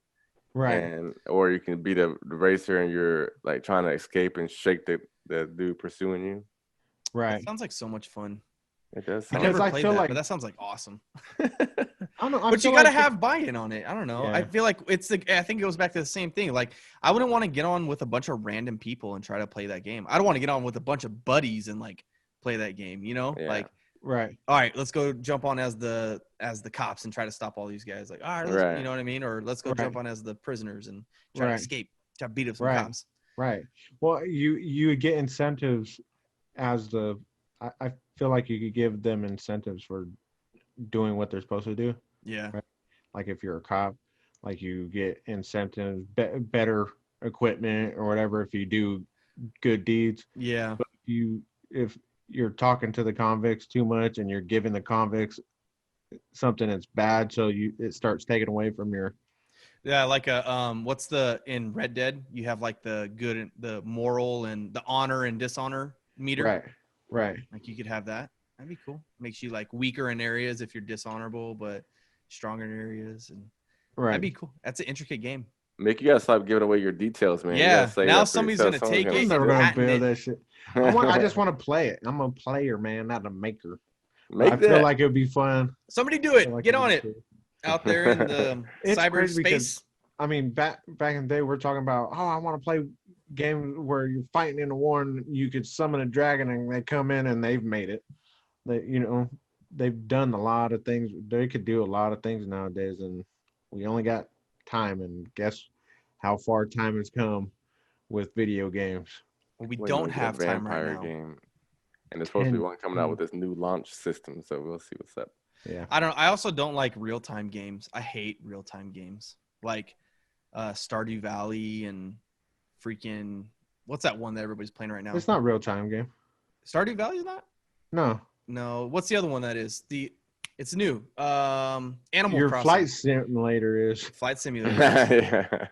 right? And or you can be the racer and you're like trying to escape and shake the dude pursuing you. Right. That sounds like so much fun. It does. I never played that, but that sounds like awesome. I don't know, but you gotta have buy-in on it. I don't know. Yeah. I feel like I think it goes back to the same thing. Like I wouldn't want to get on with a bunch of random people and try to play that game. I don't want to get on with a bunch of buddies and like play that game. You know, Yeah. Right. All right, let's go jump on as the cops and try to stop all these guys. Like, all right, you know what I mean? Or let's go jump on as the prisoners and try to escape, try to beat up some cops. Right. Well, you get incentives as I feel like you could give them incentives for doing what they're supposed to do. Yeah. Right? Like if you're a cop, like you get incentives, better equipment or whatever if you do good deeds. Yeah. But if you're talking to the convicts too much and you're giving the convicts something that's bad, so it starts taking away from your. Yeah, like what's in Red Dead? You have like the good, the moral, and the honor and dishonor meter. Right. Like you could have that. That'd be cool. Makes you like weaker in areas if you're dishonorable, but stronger in areas, and that'd be cool. That's an intricate game. Mick, you gotta stop giving away your details, man. Yeah. Now somebody's gonna take it. I'm never gonna build that shit. I just want to play it. I'm a player, man, not a maker. I feel like it would be fun. Somebody do it. Get on it. Out there in the cyberspace. I mean, back in the day, we're talking about, I want to play games where you're fighting in a war and you could summon a dragon and they come in and they've made it. They've done a lot of things. They could do a lot of things nowadays, and we only got time. And guess how far time has come with video games. Well, we don't have time right now. Game. And there's supposed to be one coming out with this new launch system, so we'll see what's up. Yeah. I also don't like real-time games. I hate real-time games. Like Stardew Valley and freaking what's that one that everybody's playing right now? It's not real-time game. Stardew Valley is not? No. What's the other one that is? It's new. Animal Crossing. Your flight simulator is. Flight simulator.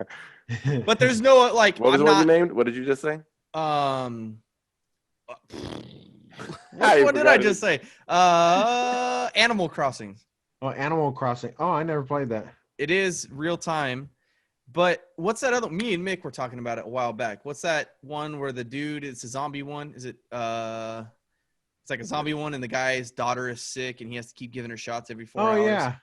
But there's no like. What was the one you named? What did you just say? What did I just say? Animal Crossing. Oh, Animal Crossing. Oh, I never played that. It is real time. But what's that other? Me and Mick were talking about it a while back. What's that one where the dude? It's a zombie one. Is it? It's like a zombie one, and the guy's daughter is sick, and he has to keep giving her shots every 4 hours. Oh yeah.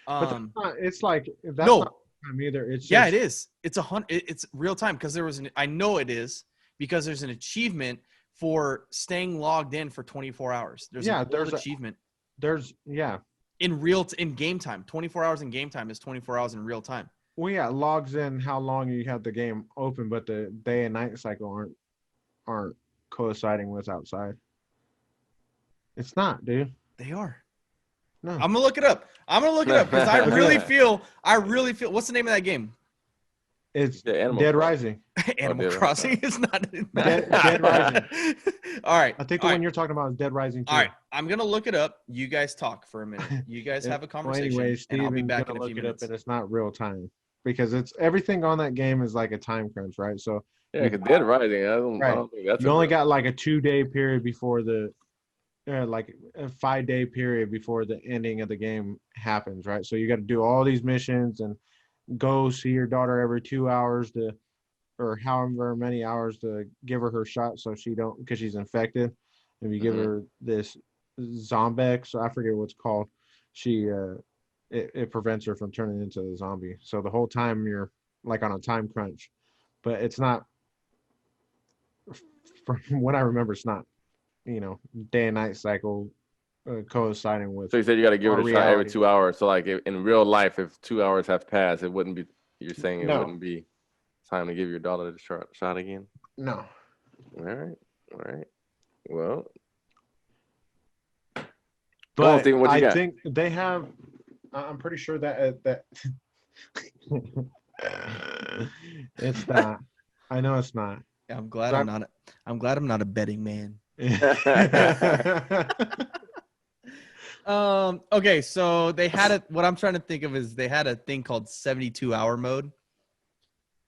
But it's like that's no. Not time either. It's yeah, it is. It's it's real time because I know it is because there's an achievement for staying logged in for 24 hours. There's an achievement. In game time. 24 hours in game time is 24 hours in real time. Well, yeah, it logs in how long you have the game open, but the day and night cycle aren't coinciding with outside. It's not, dude. They are. No. I'm gonna look it up because I really feel. What's the name of that game? It's Dead Rising. Animal Crossing is not. Dead Rising. All right. I think the one you're talking about is Dead Rising 2. All right. I'm going to look it up. You guys talk for a minute. You guys have a conversation. Well, anyway, and I'll be back in a few minutes. And it's not real time because it's everything on that game is like a time crunch, right? So yeah, because Dead Rising, I don't think that's. You only got like a 2-day period before like a 5-day period before the ending of the game happens, right? So you got to do all these missions and go see your daughter every 2 hours or however many hours to give her shot so she don't, because she's infected. If you give her this Zombex, I forget what it's called, it prevents her from turning into a zombie. So the whole time you're like on a time crunch, but it's not, from what I remember, it's not, day and night cycle coinciding with. So you said you got to give it a shot every 2 hours. So like in real life, if 2 hours have passed, it wouldn't be. You're saying it wouldn't be time to give your daughter the shot again? No. All right. Well, but I think they have. I'm pretty sure that it's not. I know it's not. Yeah, I'm glad I'm not a betting man. Okay, so they had what I'm trying to think of is they had a thing called 72-hour mode.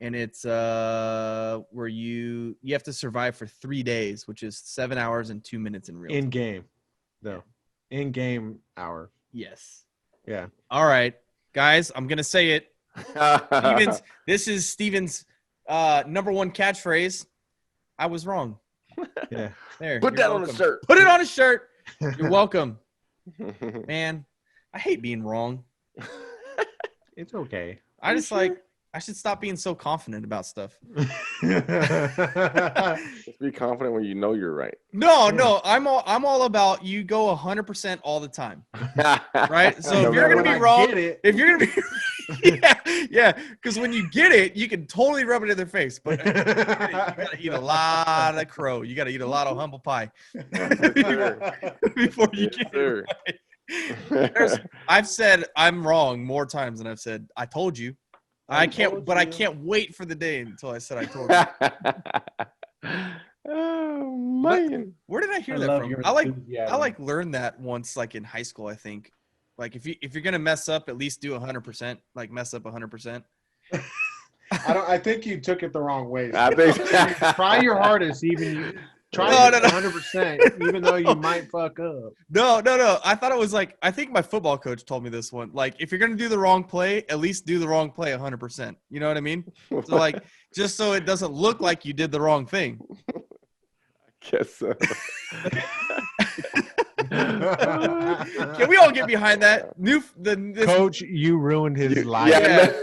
And it's where you have to survive for 3 days, which is 7 hours and 2 minutes in real time. In game, though. In game hour. Yes. Yeah. All right, guys, I'm gonna say it. This is Steven's number one catchphrase. I was wrong. Yeah. There. Put that on a shirt. Put it on a shirt. You're welcome. Man, I hate being wrong. It's okay. I should stop being so confident about stuff. Just be confident when you know you're right. No, I'm all about you go 100% all the time. Right? So No if you're matter gonna be what. wrong, if you're gonna be yeah, because when you get it, you can totally rub it in their face. But you gotta eat a lot of crow. You gotta eat a lot of humble pie before you get it right. I've said I'm wrong more times than I've said I told you. I can't wait for the day until I said I told you. Oh man. Where did I hear that from? I learned that once, like in high school, I think. Like if you're gonna mess up, at least do 100%. Like mess up 100%. I think you took it the wrong way. I think Try your hardest, try 100%, even though you might fuck up. No. I thought it was like, I think my football coach told me this one. Like, if you're gonna do the wrong play, at least do the wrong play 100%. You know what I mean? So like, just so it doesn't look like you did the wrong thing. I guess so. Can we all get behind that? Coach, you ruined his life. Yeah.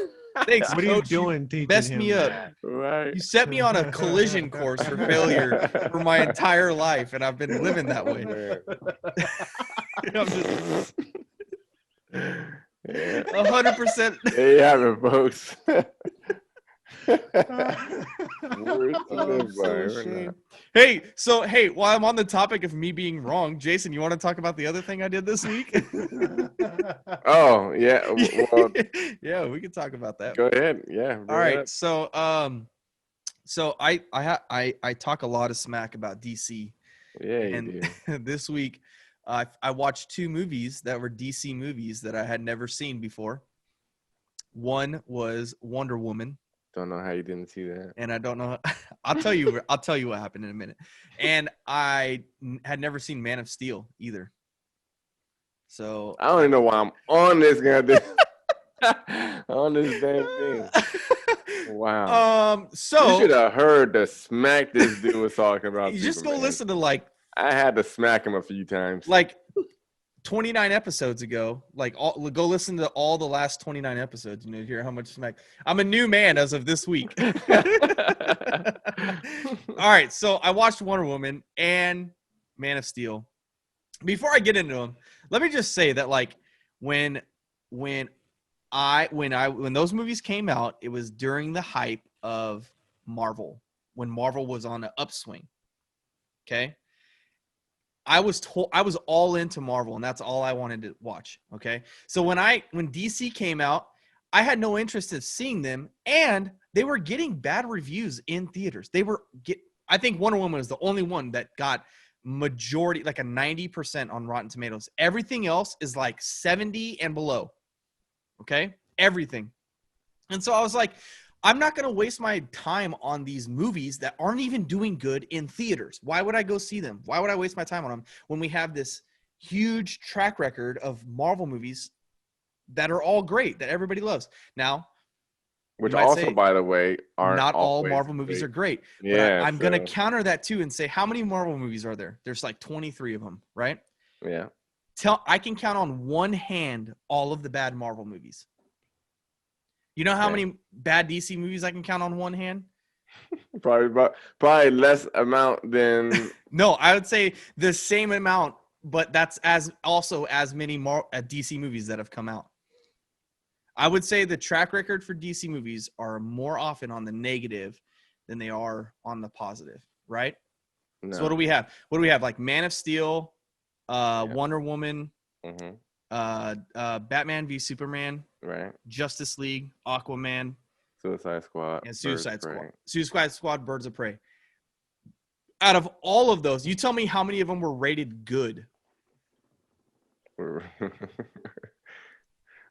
Thanks, what Coach. Are you doing teaching messed him me up. Right. You set me on a collision course for failure for my entire life, and I've been living that way. I'm just 100%. There you have it, folks. Hey, while I'm on the topic of me being wrong, Jason, you want to talk about the other thing I did this week? Oh, yeah. Well, yeah, we can talk about that. Go ahead. Yeah. All right. So I talk a lot of smack about DC. Yeah, and you do. This week I watched 2 movies that were DC movies that I had never seen before. One was Wonder Woman. Don't know how you didn't see that. And I don't know. I'll tell you what happened in a minute. And I had never seen Man of Steel either. So I don't even know why I'm on this goddamn on this damn thing. Wow. So you should have heard the smack this dude was talking about. You just go listen to I had to smack him a few times. 29 episodes ago, go listen to all the last 29 episodes, to hear how much smack. I'm a new man as of this week. All right, so I watched Wonder Woman and Man of Steel. Before I get into them, let me just say that when those movies came out, it was during the hype of Marvel, when Marvel was on an upswing. Okay? I was all into Marvel, and that's all I wanted to watch. Okay, so when DC came out, I had no interest in seeing them, and they were getting bad reviews in theaters. I think Wonder Woman was the only one that got majority, like a 90% on Rotten Tomatoes. Everything else is like 70 and below. Okay, everything. And so I was like, I'm not going to waste my time on these movies that aren't even doing good in theaters. Why would I go see them? Why would I waste my time on them when we have this huge track record of Marvel movies that are all great, that everybody loves? Now, which also, by the way, aren't not all Marvel great. movies are great. Yeah, but I'm going to counter that too and say, how many Marvel movies are there? There's like 23 of them, right? Yeah. I can count on one hand all of the bad Marvel movies. You know how many bad DC movies I can count on one hand? Probably less amount than. No, I would say the same amount, but that's as many more DC movies that have come out. I would say the track record for DC movies are more often on the negative than they are on the positive, right? No. So what do we have? Like Man of Steel, Wonder Woman, Batman v Superman, right? Justice League, Aquaman, Suicide Squad, and Suicide Squad, Birds of Prey. Out of all of those, you tell me how many of them were rated good. for.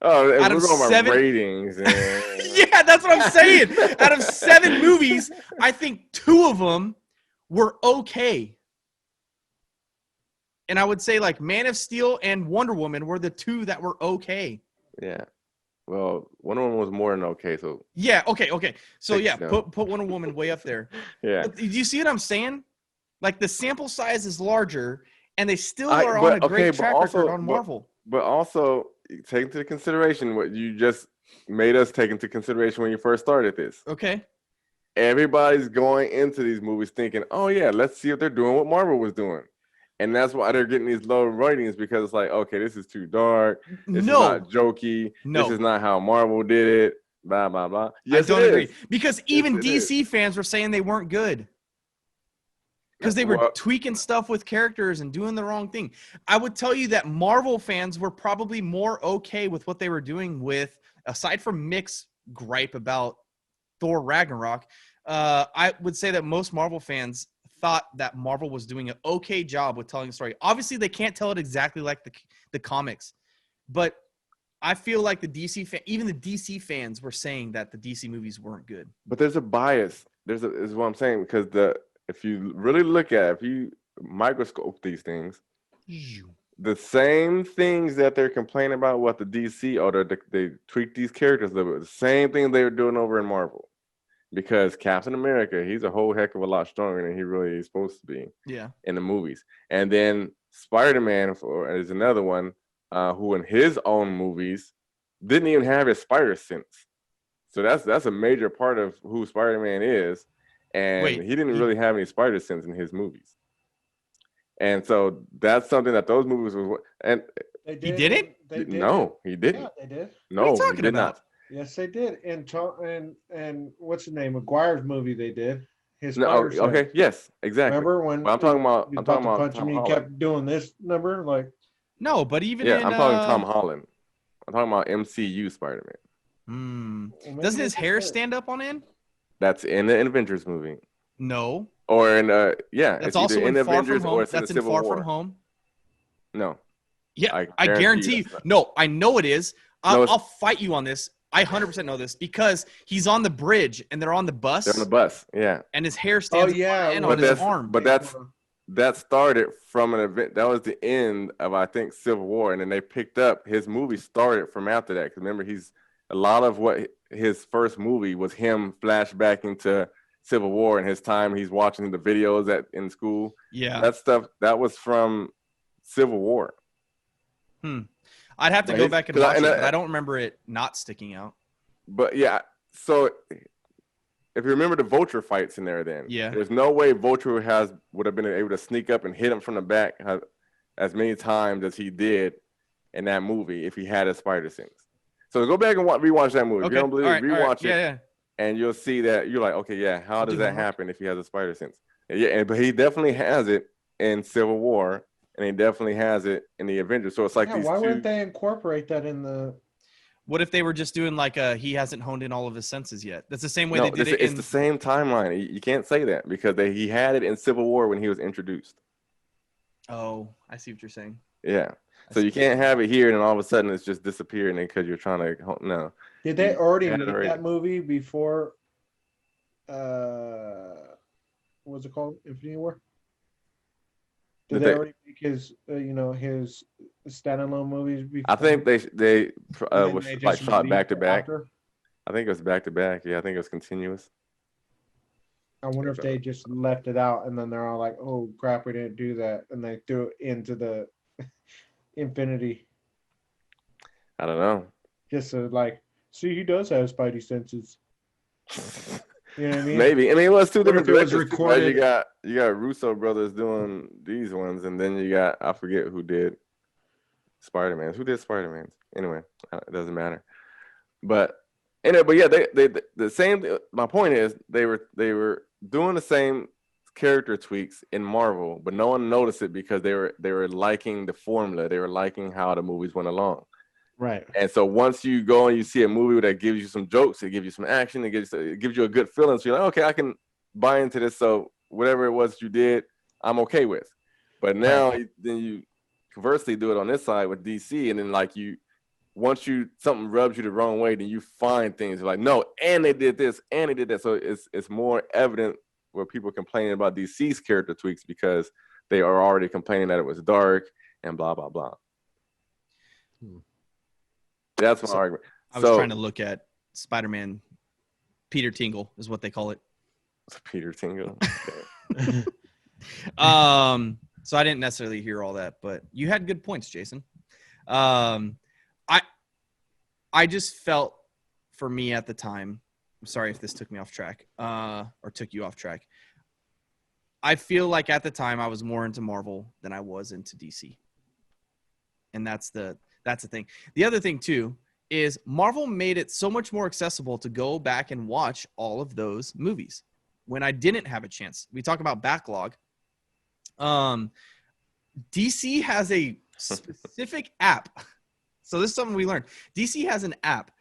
Oh, Out we're of going by 7 ratings. Yeah, that's what I'm saying. Out of 7 movies, I think 2 of them were okay. And I would say like Man of Steel and Wonder Woman were the 2 that were okay. Yeah. Well, Wonder Woman was more than okay, so Yeah, okay. So yeah, no. put Wonder Woman way up there. Yeah. But do you see what I'm saying? Like the sample size is larger, and they still are on a great track record on Marvel. But also take into consideration what you just made us take into consideration when you first started this. Okay. Everybody's going into these movies thinking, "Oh yeah, let's see if they're doing what Marvel was doing," and that's why they're getting these low ratings because it's like, okay, this is too dark. This is not jokey. No. This is not how Marvel did it. Blah blah blah. Yes, I don't agree is. because even DC fans were saying they weren't good. Because they were tweaking stuff with characters and doing the wrong thing. I would tell you that Marvel fans were probably more okay with what they were doing with, aside from Mick's gripe about Thor Ragnarok, I would say that most Marvel fans thought that Marvel was doing an okay job with telling the story. Obviously, they can't tell it exactly like the comics, but I feel like even the DC fans were saying that the DC movies weren't good. But there's a bias. Is what I'm saying, because if you really look at it, if you microscope these things, the same things that they're complaining about what the DC or they tweak these characters a little bit, the same thing they were doing over in Marvel. Because Captain America, he's a whole heck of a lot stronger than he really is supposed to be. Yeah. In the movies. And then Spider-Man is another one who in his own movies didn't even have his spider sense. So that's a major part of who Spider-Man is. And he didn't really have any spider sense in his movies. And so that's something that those movies was. And he didn't? No, he didn't. Yeah, they did. No, what are you talking about? Not. Yes, they did. And what's the name? McGuire's movie they did. His spider sense. Okay, yes, exactly. Remember when I'm talking about punch him, he kept doing this number like. No, but even I'm talking Tom Holland. I'm talking about MCU Spider-Man. Doesn't his hair stand up on end? That's in the Avengers movie. No. Or in that's also in Avengers or it's in Far From Home. No. Yeah, I guarantee you. No, I know it is. I'll fight you on this. I 100% know this because he's on the bridge and they're on the bus. They're on the bus, yeah. And his hair stands on his arm. But that started from an event. That was the end of, I think, Civil War. And then they picked up, his movie started from after that. Because remember, a lot of what his first movie was him flashback into Civil War and his time. He's watching the videos in school. Yeah. That stuff, that was from Civil War. I'd have to go back and watch it, but I don't remember it not sticking out. But yeah, so if you remember the Vulture fights in there, then there's no way Vulture would have been able to sneak up and hit him from the back as many times as he did in that movie if he had a spider sense. So go back and rewatch that movie. Okay. If you don't believe it, rewatch it. Yeah. And you'll see that you're like, okay, yeah, how does that happen if he has a spider sense? Yeah, but he definitely has it in Civil War. And he definitely has it in the Avengers. So it's like these why wouldn't they incorporate that in the? What if they were just doing like he hasn't honed in all of his senses yet? That's the same way they did it. It's the same timeline. You can't say that because he had it in Civil War when he was introduced. Oh, I see what you're saying. Yeah. So you can't have it here and then all of a sudden it's just disappearing because you're trying to no. Did they already make that movie before? What's it called? Infinity War. Did they already make his, his standalone movies before? I think they was like shot back to back. I think it was back to back. Yeah, I think it was continuous. I wonder if they just left it out and then they're all like, "Oh crap, we didn't do that," and they threw it into the Infinity. I don't know. Just so see, he does have spidey senses. You know what I mean? Maybe. I mean, it was two different directors. You got Russo brothers doing these ones, and then you got, I forget who did Spider-Man. Who did Spider-Man? Anyway, it doesn't matter. But yeah, they the same. My point is, they were doing the same character tweaks in Marvel, but no one noticed it because they were liking the formula. They were liking how the movies went along. Right. And so once you go and you see a movie that gives you some jokes, it gives you some action, it gives you a good feeling. So you're like, okay, I can buy into this. So whatever it was you did, I'm okay with. But now then you conversely do it on this side with DC, and then like once something rubs you the wrong way, then you find things like, no, and they did this and they did that. So it's more evident where people complaining about DC's character tweaks because they are already complaining that it was dark and blah blah blah. That's my argument. I was trying to look at Spider-Man. Peter Tingle is what they call it. Peter Tingle. Okay. So I didn't necessarily hear all that, but you had good points, Jason. I just felt, for me at the time, I'm sorry if this took me off track, or took you off track. I feel like at the time I was more into Marvel than I was into DC. And that's the thing. The other thing too is Marvel made it so much more accessible to go back and watch all of those movies when I didn't have a chance. We talk about backlog. DC has a specific app. So this is something we learned. DC has an app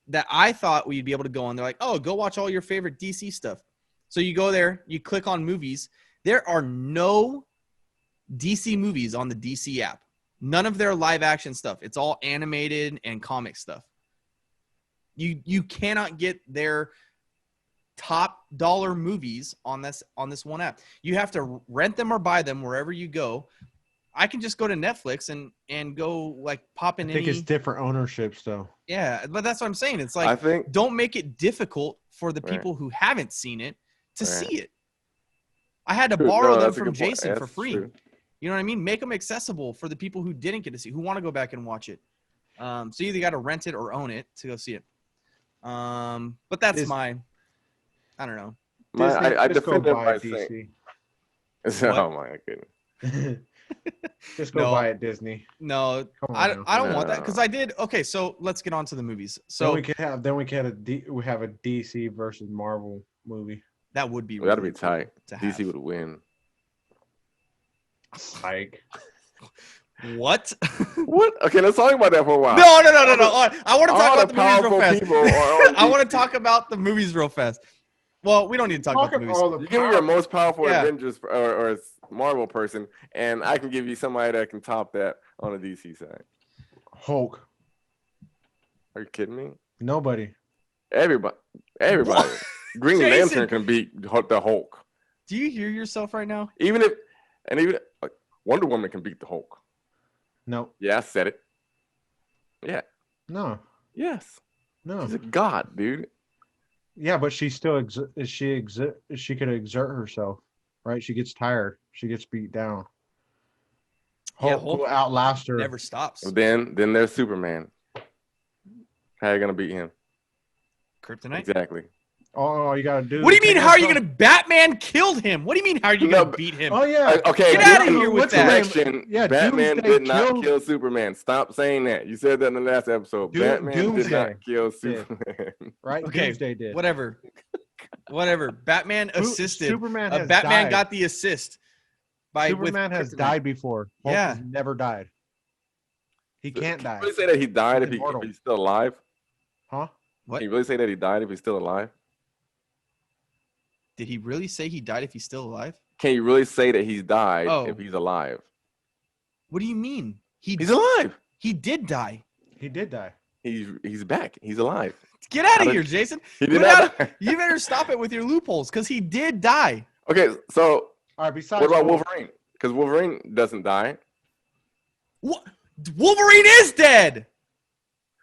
that I thought we'd be able to go on. They're like, oh, go watch all your favorite DC stuff. So you go there, you click on movies. There are no DC movies on the DC app. None of their live action stuff. It's all animated and comic stuff. You cannot get their top dollar movies on this one app. You have to rent them or buy them wherever you go. I can just go to Netflix and go like pop in. I think it's different ownerships though. Yeah, but that's what I'm saying. It's like, don't make it difficult for the people who haven't seen it to see it. I had to borrow them from Jason for free. True. You know what I mean? Make them accessible for the people who didn't get to see, who want to go back and watch it. So you either got to rent it or own it to go see it. But that's I don't know. I defend it by saying. Oh my goodness. Just go buy it, Disney. No, I don't want that because I did. Okay, so let's get on to the movies. So we have a DC versus Marvel movie. That would be. That'd be tight. DC would win. Like. What? What? Okay, let's talk about that for a while. No. I want to talk about the movies real fast. I want to talk about the movies real fast. Well, we don't need to talk about the movies. You give me your most powerful Avengers or Marvel person, and I can give you somebody that can top that on the DC side. Hulk. Are you kidding me? Nobody. Everybody. Green Lantern can beat the Hulk. Do you hear yourself right now? Even Wonder Woman can beat the Hulk. No. Yeah, I said it. Yeah. No. Yes. No. She's a god, dude. Yeah, but she still she could exert herself, right? She gets tired. She gets beat down. Hulk will outlast her. Never stops. Then there's Superman. How are you gonna beat him? Kryptonite. Exactly. All you gotta do. What do you mean? How are you gonna? Batman killed him. What do you mean? How are you gonna beat him? Oh yeah. Okay. Get out of here with that. Yeah. Batman did not kill Superman. Stop saying that. You said that in the last episode. Batman did not kill Superman. Right. Okay. Doomsday did. Whatever. Batman assisted. Superman has Batman died. got the assist. Superman has died before. Hulk has never died. He can't die. Can you really say that he died if he's still alive? Huh? What? Can you really say that he died if he's still alive? Did he really say he died if he's still alive? Can you really say that he's died if he's alive? What do you mean? He's alive. He did die. He did die. He's back. He's alive. Get out of here, Jason. He did not die. You better stop it with your loopholes because he did die. Okay, so all right, what about Wolverine? Because Wolverine doesn't die. What? Wolverine is dead.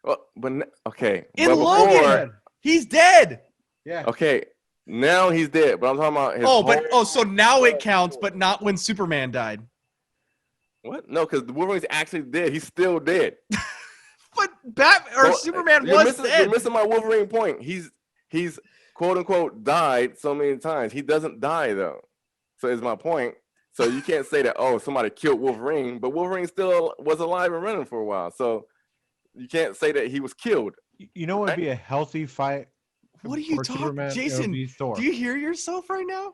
Well, but okay. In Logan, he's dead. Yeah. Okay. Now he's dead, but I'm talking about his so now it counts, but not when Superman died. What? No, because Wolverine's actually dead. He's still dead. But Superman was dead. You're missing my Wolverine point. He's quote unquote died so many times. He doesn't die though. So is my point. So you can't say that somebody killed Wolverine, but Wolverine still was alive and running for a while. So you can't say that he was killed. You know what would be a healthy fight? What are you talking, Jason? Do you hear yourself right now?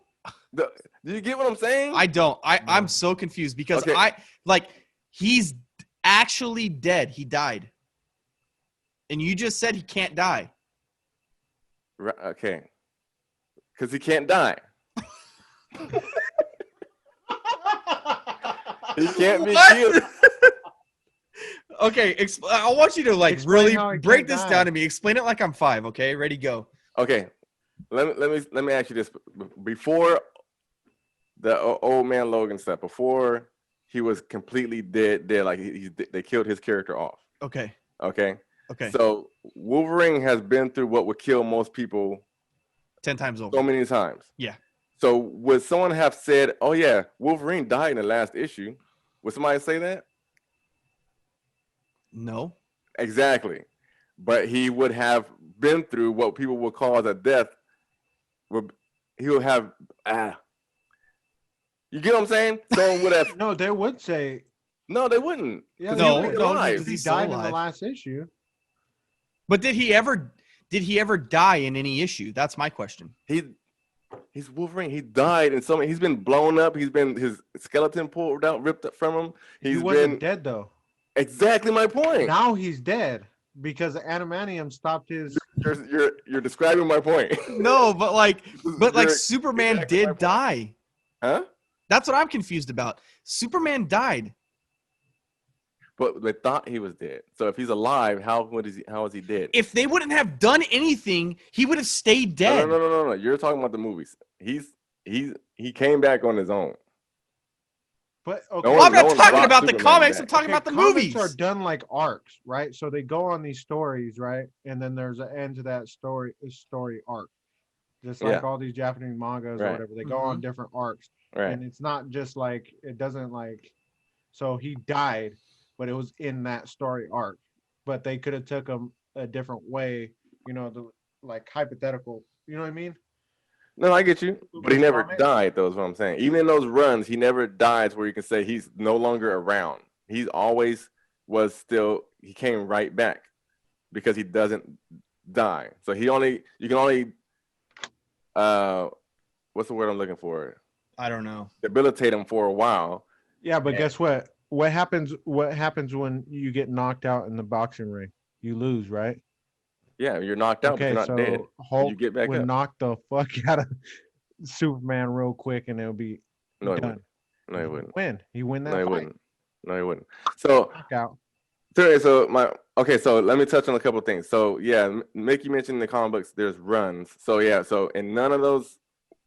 Do you get what I'm saying? I don't. I'm so confused because he's actually dead. He died, and you just said he can't die. Right, okay, because he can't die. He can't be killed. Okay, I want you to like Explain how really he break can't this die. down to me. Explain it like I'm 5. Okay, ready, go. Okay, let me ask you this: before the old man Logan stuff, before he was completely dead, like they killed his character off. Okay. Okay. Okay. So Wolverine has been through what would kill most people 10 times over. so many times. Yeah. So would someone have said, "Oh yeah, Wolverine died in the last issue"? Would somebody say that? No. Exactly. But he would have been through what people would call a death. He would have you get what I'm saying? Someone would have. No, they would say. No, they wouldn't. Yeah, He would be alive. because he He's still died in the alive. last issue. But did he ever die in any issue? That's my question. He's Wolverine. He died in so many. He's been blown up. He's been his skeleton pulled out, ripped up from him. He wasn't dead though. Exactly my point. Now he's dead because the adamantium stopped his. You're describing my point. No, but like Superman exactly did die. Huh? That's what I'm confused about. Superman died. But they thought he was dead. So if he's alive, how is he dead? If they wouldn't have done anything, he would have stayed dead. No. You're talking about the movies. He came back on his own. But okay, Well, I'm not talking about the Superman comics. back. I'm talking about the comics movies. are done like arcs, right? So they go on these stories, right? And then there's an end to that story arc. Just like all these Japanese mangas or whatever. They go on different arcs. Right. And it's not just like, it doesn't like, so he died, but it was in that story arc. But they could have took him a different way, like hypothetical, you know what I mean? No, I get you. But he never died, though, is what I'm saying. Even in those runs, he never dies where you can say he's no longer around. He's always he came right back because he doesn't die. So you can only, what's the word I'm looking for? I don't know. Debilitate him for a while. Yeah, but guess what? What happens when you get knocked out in the boxing ring? You lose, right? Yeah, you're knocked out, but you're not dead. Hulk you get back would up. knock the fuck out of Superman real quick, and it'll be No, he done. wouldn't. No, he wouldn't. Win. He win that No, he fight. wouldn't. No, he wouldn't. So Knockout. So let me touch on a couple of things. So yeah, Mickey mentioned in the comic books there's runs. So yeah, so in none of those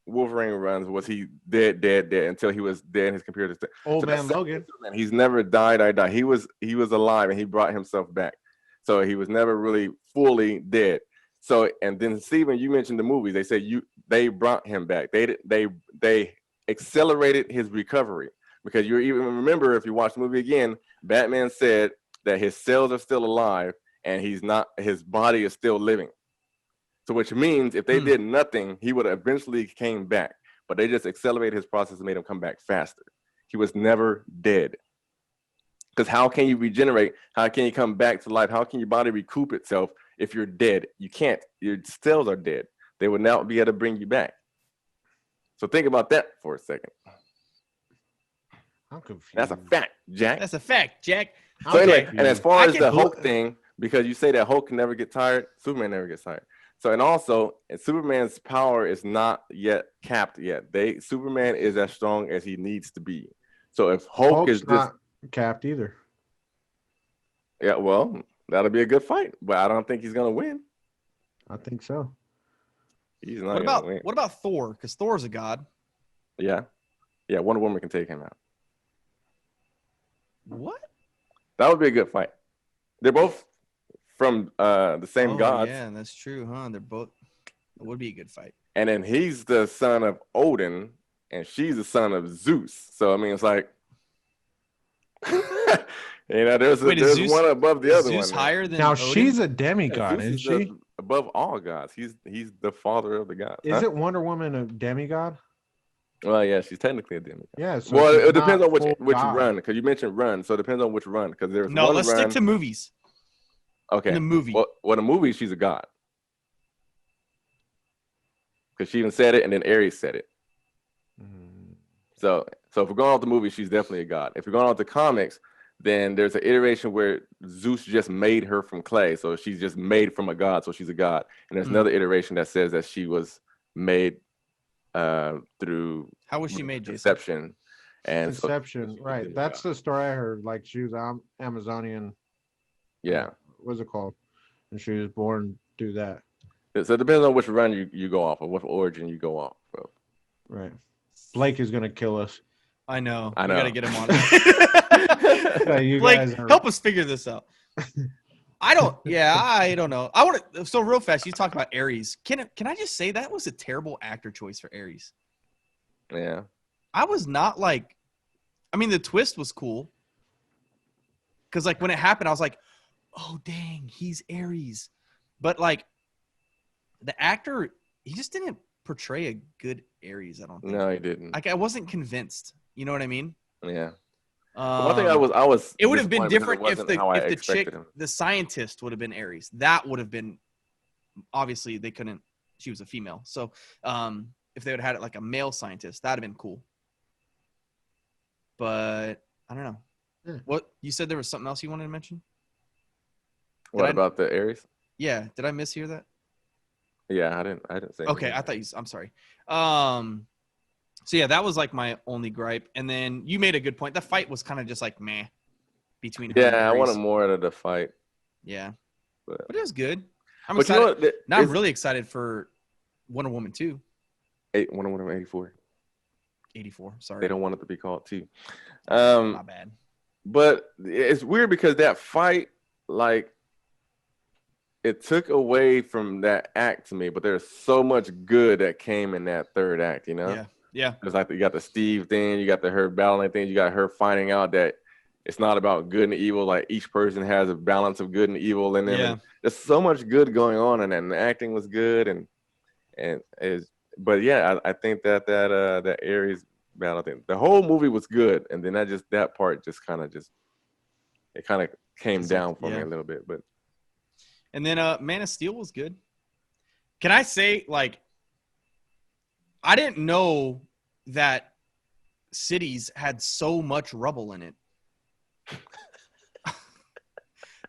Wolverine runs was he dead until he was dead in his computer. Old man Logan. He's never died. He was alive and he brought himself back. So he was never really fully dead. So and then Steven, you mentioned the movies. They said they brought him back. They accelerated his recovery because you even remember if you watch the movie again, Batman said that his cells are still alive and his body is still living. So which means if they did nothing, he would have eventually came back. But they just accelerated his process and made him come back faster. He was never dead. Because how can you regenerate? How can you come back to life? How can your body recoup itself if you're dead? You can't. Your cells are dead. They would not be able to bring you back. So think about that for a second. I'm confused. That's a fact, Jack. That's a fact, Jack. So anyway, and as far as the Hulk thing, because you say that Hulk can never get tired, Superman never gets tired. So and also, Superman's power is not yet capped yet. Superman is as strong as he needs to be. So if Hulk is not capped either. Yeah, well, that'll be a good fight, but I don't think he's gonna win. I think so. He's not gonna win. What about Thor? Because Thor's a god. Yeah, Wonder Woman can take him out. What? That would be a good fight. They're both from the same gods. Yeah, that's true, huh? They're both. It would be a good fight. And then he's the son of Odin, and she's the son of Zeus. So I mean, it's like, there's one above the other one. Zeus higher than now? Odin? She's a demigod, isn't she? Above all gods, he's the father of the gods. Isn't Wonder Woman a demigod? Well, yeah, she's technically a demigod. Yeah. So well, it depends on which run, because you mentioned run, so it depends on which run. Because there's let's stick to movies. Okay. In the movie. Well, in the movie, she's a god. Because she even said it, and then Ares said it. So if we're going off the movie, she's definitely a god. If we're going off the comics, then there's an iteration where Zeus just made her from clay. So she's just made from a god, so she's a god. And there's another iteration that says that she was made through how was she made, conception? And conception, right? That's the story I heard. Like she was Amazonian Yeah. What's it called? And she was born to that. So it depends on which run you go off of, what origin you go off of. Right. Blake is gonna kill us. I know. I We know. got to get him on it. Yeah, you Blake, guys are... help us figure this out. I don't know. I want to. So real fast, you talk about Ares. Can I just say that was a terrible actor choice for Ares? Yeah. I was not like. I mean, the twist was cool. Because like when it happened, I was like, "Oh dang, he's Ares," but like the actor, he just didn't portray a good Ares. I don't think. No, he didn't. Like I wasn't convinced. You know what I mean? Yeah. One thing I was. It would have been disappointed because different it wasn't how I if the expected chick, him. the scientist, would have been Ares. That would have been. Obviously, they couldn't. She was a female, so if they would have had it like a male scientist, that'd have been cool. But I don't know. Yeah. What you said there was something else you wanted to mention? What about the Ares? Yeah, did I mishear that? Yeah, I didn't say. Okay, anything. I thought you. I'm sorry. So yeah, that was like my only gripe. And then you made a good point. The fight was kind of just like meh between her and Yeah, I Ares. wanted more out of the fight. Yeah, But it was good. I'm but you excited. know what? Now I'm really excited for Wonder Woman 2. Wonder Woman 84. 84. Sorry. They don't want it to be called 2. My bad. But it's weird because that fight, like, it took away from that act to me. But there's so much good that came in that third act, you know? Yeah. Yeah. It's like you got the Steve thing, you got her battling thing, you got her finding out that it's not about good and evil. Like each person has a balance of good and evil in them. Yeah. And there's so much good going on, and the acting was good, but yeah, I think that Ares battle thing, the whole movie was good, and then that part just kind of came down for me a little bit. But and then Man of Steel was good. Can I say, like, I didn't know that cities had so much rubble in it.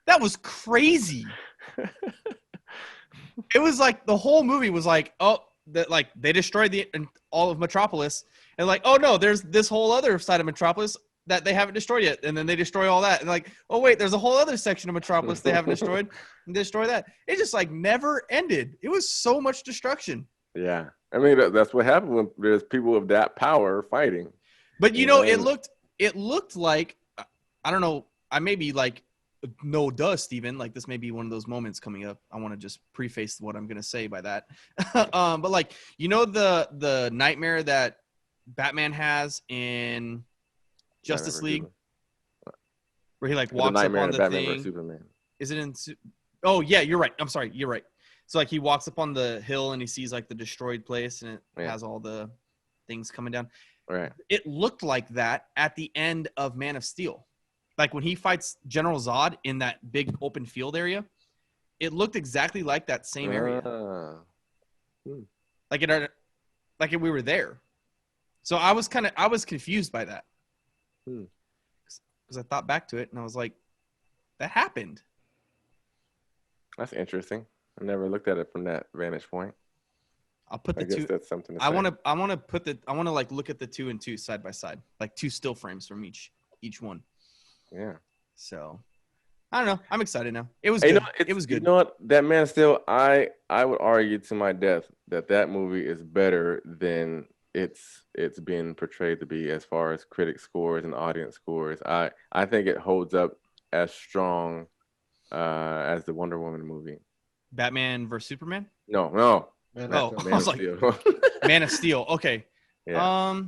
That was crazy. It was like the whole movie was like, oh, that like they destroyed all of Metropolis, and like, oh no, there's this whole other side of Metropolis that they haven't destroyed yet, and then they destroy all that, and like, oh wait, there's a whole other section of Metropolis they haven't destroyed, and destroy that. It just like never ended. It was so much destruction. Yeah, I mean that's what happened when there's people of that power fighting. But you know, it looked like, I don't know, I may be like, no duh, Steven, like this may be one of those moments coming up. I want to just preface what I'm gonna say by that. But like, you know, the nightmare that Batman has in Justice League, where he like walks up on the Batman thing. Superman. Is it in? Oh yeah, you're right. I'm sorry, you're right. So like he walks up on the hill and he sees like the destroyed place, and it has all the things coming down. Right. It looked like that at the end of Man of Steel. Like when he fights General Zod in that big open field area, it looked exactly like that same area. Like we were there. So I was confused by that. Because I thought back to it and I was like, that happened. That's interesting. I never looked at it from that vantage point. I'll put the I guess two. that's something to say. I want to like look at the 2 and 2 side by side, like 2 still frames from each one. Yeah. So I don't know. I'm excited now. It was good. It was good. You know what? That Man of Steel, I would argue to my death that movie is better than it's been portrayed to be as far as critic scores and audience scores. I think it holds up as strong as the Wonder Woman movie. Batman vs Superman? No. I was like, Man of Steel. Okay. Yeah.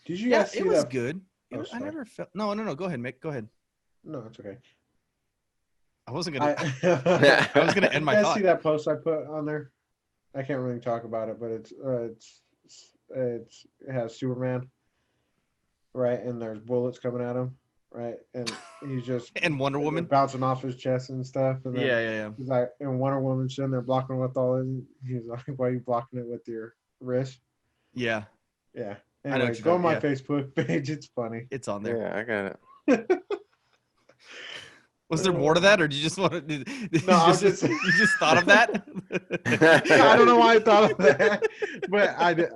Did you guys see it was that? good. I never felt. No. Go ahead, Mick. Go ahead. No, it's okay. I wasn't gonna. I was gonna end my thought. See that post I put on there? I can't really talk about it, but it has Superman, right? And there's bullets coming at him, right? And he's just and Wonder Woman bouncing off his chest and stuff. And then yeah. He's like, and Wonder Woman's sitting there blocking with all his. He's like, why are you blocking it with your wrist? Yeah. Yeah. Anyway, go on my Facebook page. It's funny. It's on there. Yeah, I got it. Was there more to that, or did you just want to? No, you just thought of that. I don't know why I thought of that, but I did.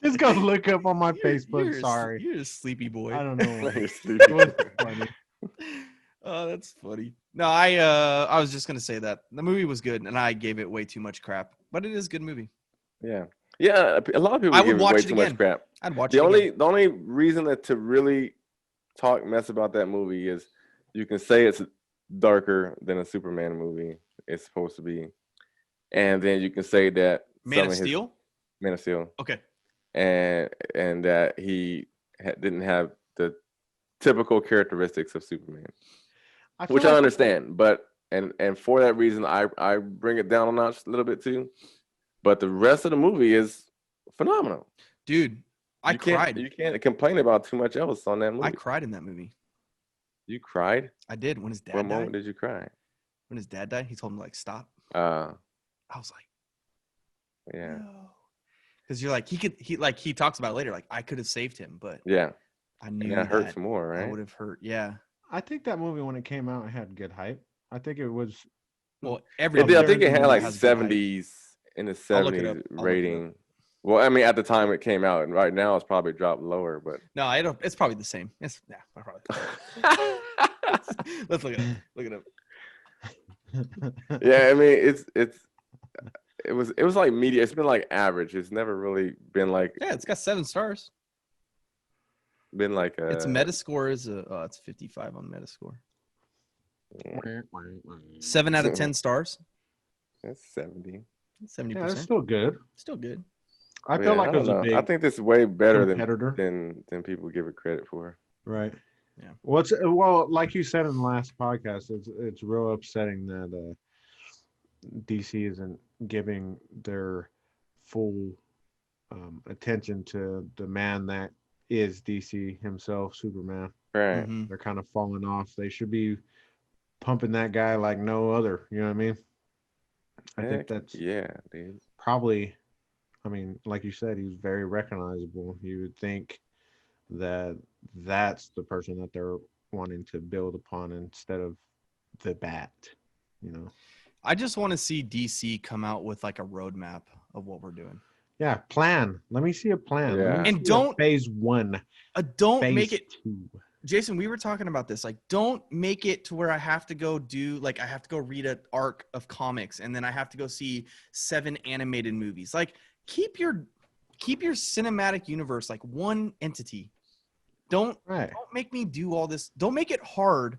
Just go look up on my Facebook. Sorry. You're a sleepy boy. I don't know why. You're It sleepy. was funny. Oh, that's funny. No, I was just gonna say that the movie was good, and I gave it way too much crap, but it is a good movie. Yeah. Yeah. A lot of people I would give it watch way it too again. much crap. I'd watch The it only again. the only reason that to really talk mess about that movie is you can say it's darker than a Superman movie is supposed to be, and then you can say that Man some of of his Steel. Man of Steel, Okay. and that he didn't have the typical characteristics of Superman, which I like understand, but and for that reason I bring it down a notch a little bit too, but the rest of the movie is phenomenal. Dude, I cried. You can't complain about too much else on that movie. I cried in that movie. You cried? I did when his dad What died. moment did you cry? When his dad died, he told him to like stop. Uh, I was like, yeah, no, because you're like he talks about it later. Like I could have saved him, but yeah, I knew and that hurts that more, I right? would have hurt. Yeah. I think that movie when it came out, it had good hype. I think it was. Well, It every did. I think it movie had like has good hype. 70s in the I'll look it 70s up. I'll look it up. rating. Well, I mean, at the time it came out, and right now it's probably dropped lower, but No, I don't. It's probably the same. It's probably. Let's look it up. Look it up. yeah, I mean, it was like media. It's been like average. It's never really been like Yeah, it's got 7 stars. Its Metascore is it's 55 on Metascore. 7 out of 10 stars. That's 70. 70%. Yeah, it's still good. Still good. I feel like it was a big I think this is way better competitor. than people give it credit for. Right. Yeah. Well, like you said in the last podcast, it's real upsetting that DC isn't giving their full attention to the man that is DC himself, Superman. Right. Mhm. They're kind of falling off. They should be pumping that guy like no other. You know what I mean? I think that's dude. probably. I mean, like you said, he's very recognizable. You would think that that's the person that they're wanting to build upon instead of the Bat, you know. I just want to see DC come out with like a roadmap of what we're doing. Yeah, plan. Let me see a plan. Yeah. Let me And see don't- phase 1. Don't Phase make it 2. Jason, we were talking about this. Like, don't make it to where I have to go I have to go read an arc of comics and then I have to go see 7 animated movies. Like, keep your cinematic universe like one entity. Don't make me do all this. Don't make it hard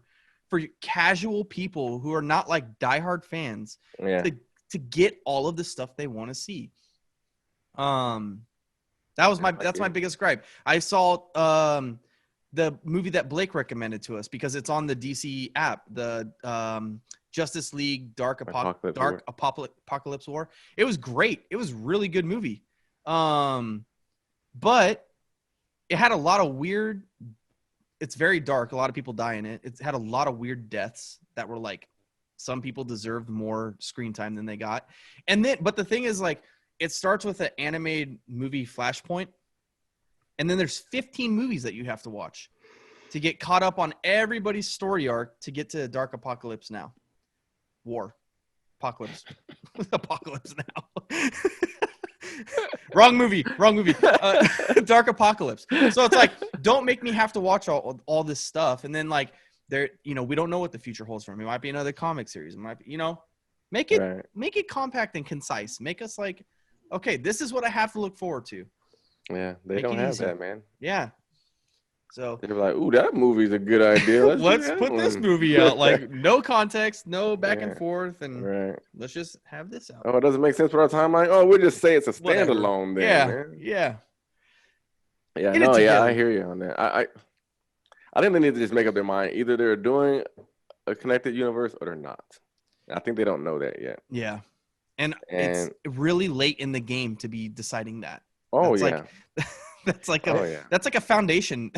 for casual people who are not like diehard fans to get all of the stuff they want to see. That's my biggest gripe. I saw the movie that Blake recommended to us because it's on the DC app, the Justice League Apocalypse War. It was great. It was a really good movie. But it had a lot of weird, it's very dark. A lot of people die in it. It had a lot of weird deaths that were like, some people deserved more screen time than they got. But the thing is, like, it starts with an animated movie Flashpoint. And then there's 15 movies that you have to watch to get caught up on everybody's story arc to get to Dark Apocalypse Now. Apocalypse Now. Wrong movie. Dark Apocalypse. So it's like, don't make me have to watch all this stuff. And then like we don't know what the future holds for him. It might be another comic series. It might be, make it compact and concise. Make us like, okay, this is what I have to look forward to. Yeah, they don't have that, man. Yeah. So they're like, ooh, that movie's a good idea. Let's put this movie out. Like, no context, no back and forth, and let's just have this out. Oh, it doesn't make sense for our timeline. Oh, we'll just say it's a standalone then. Man. Yeah. I hear you on that. I think they need to just make up their mind. Either they're doing a connected universe or they're not. I think they don't know that yet. Yeah. And it's really late in the game to be deciding that. Oh, That's like a foundation.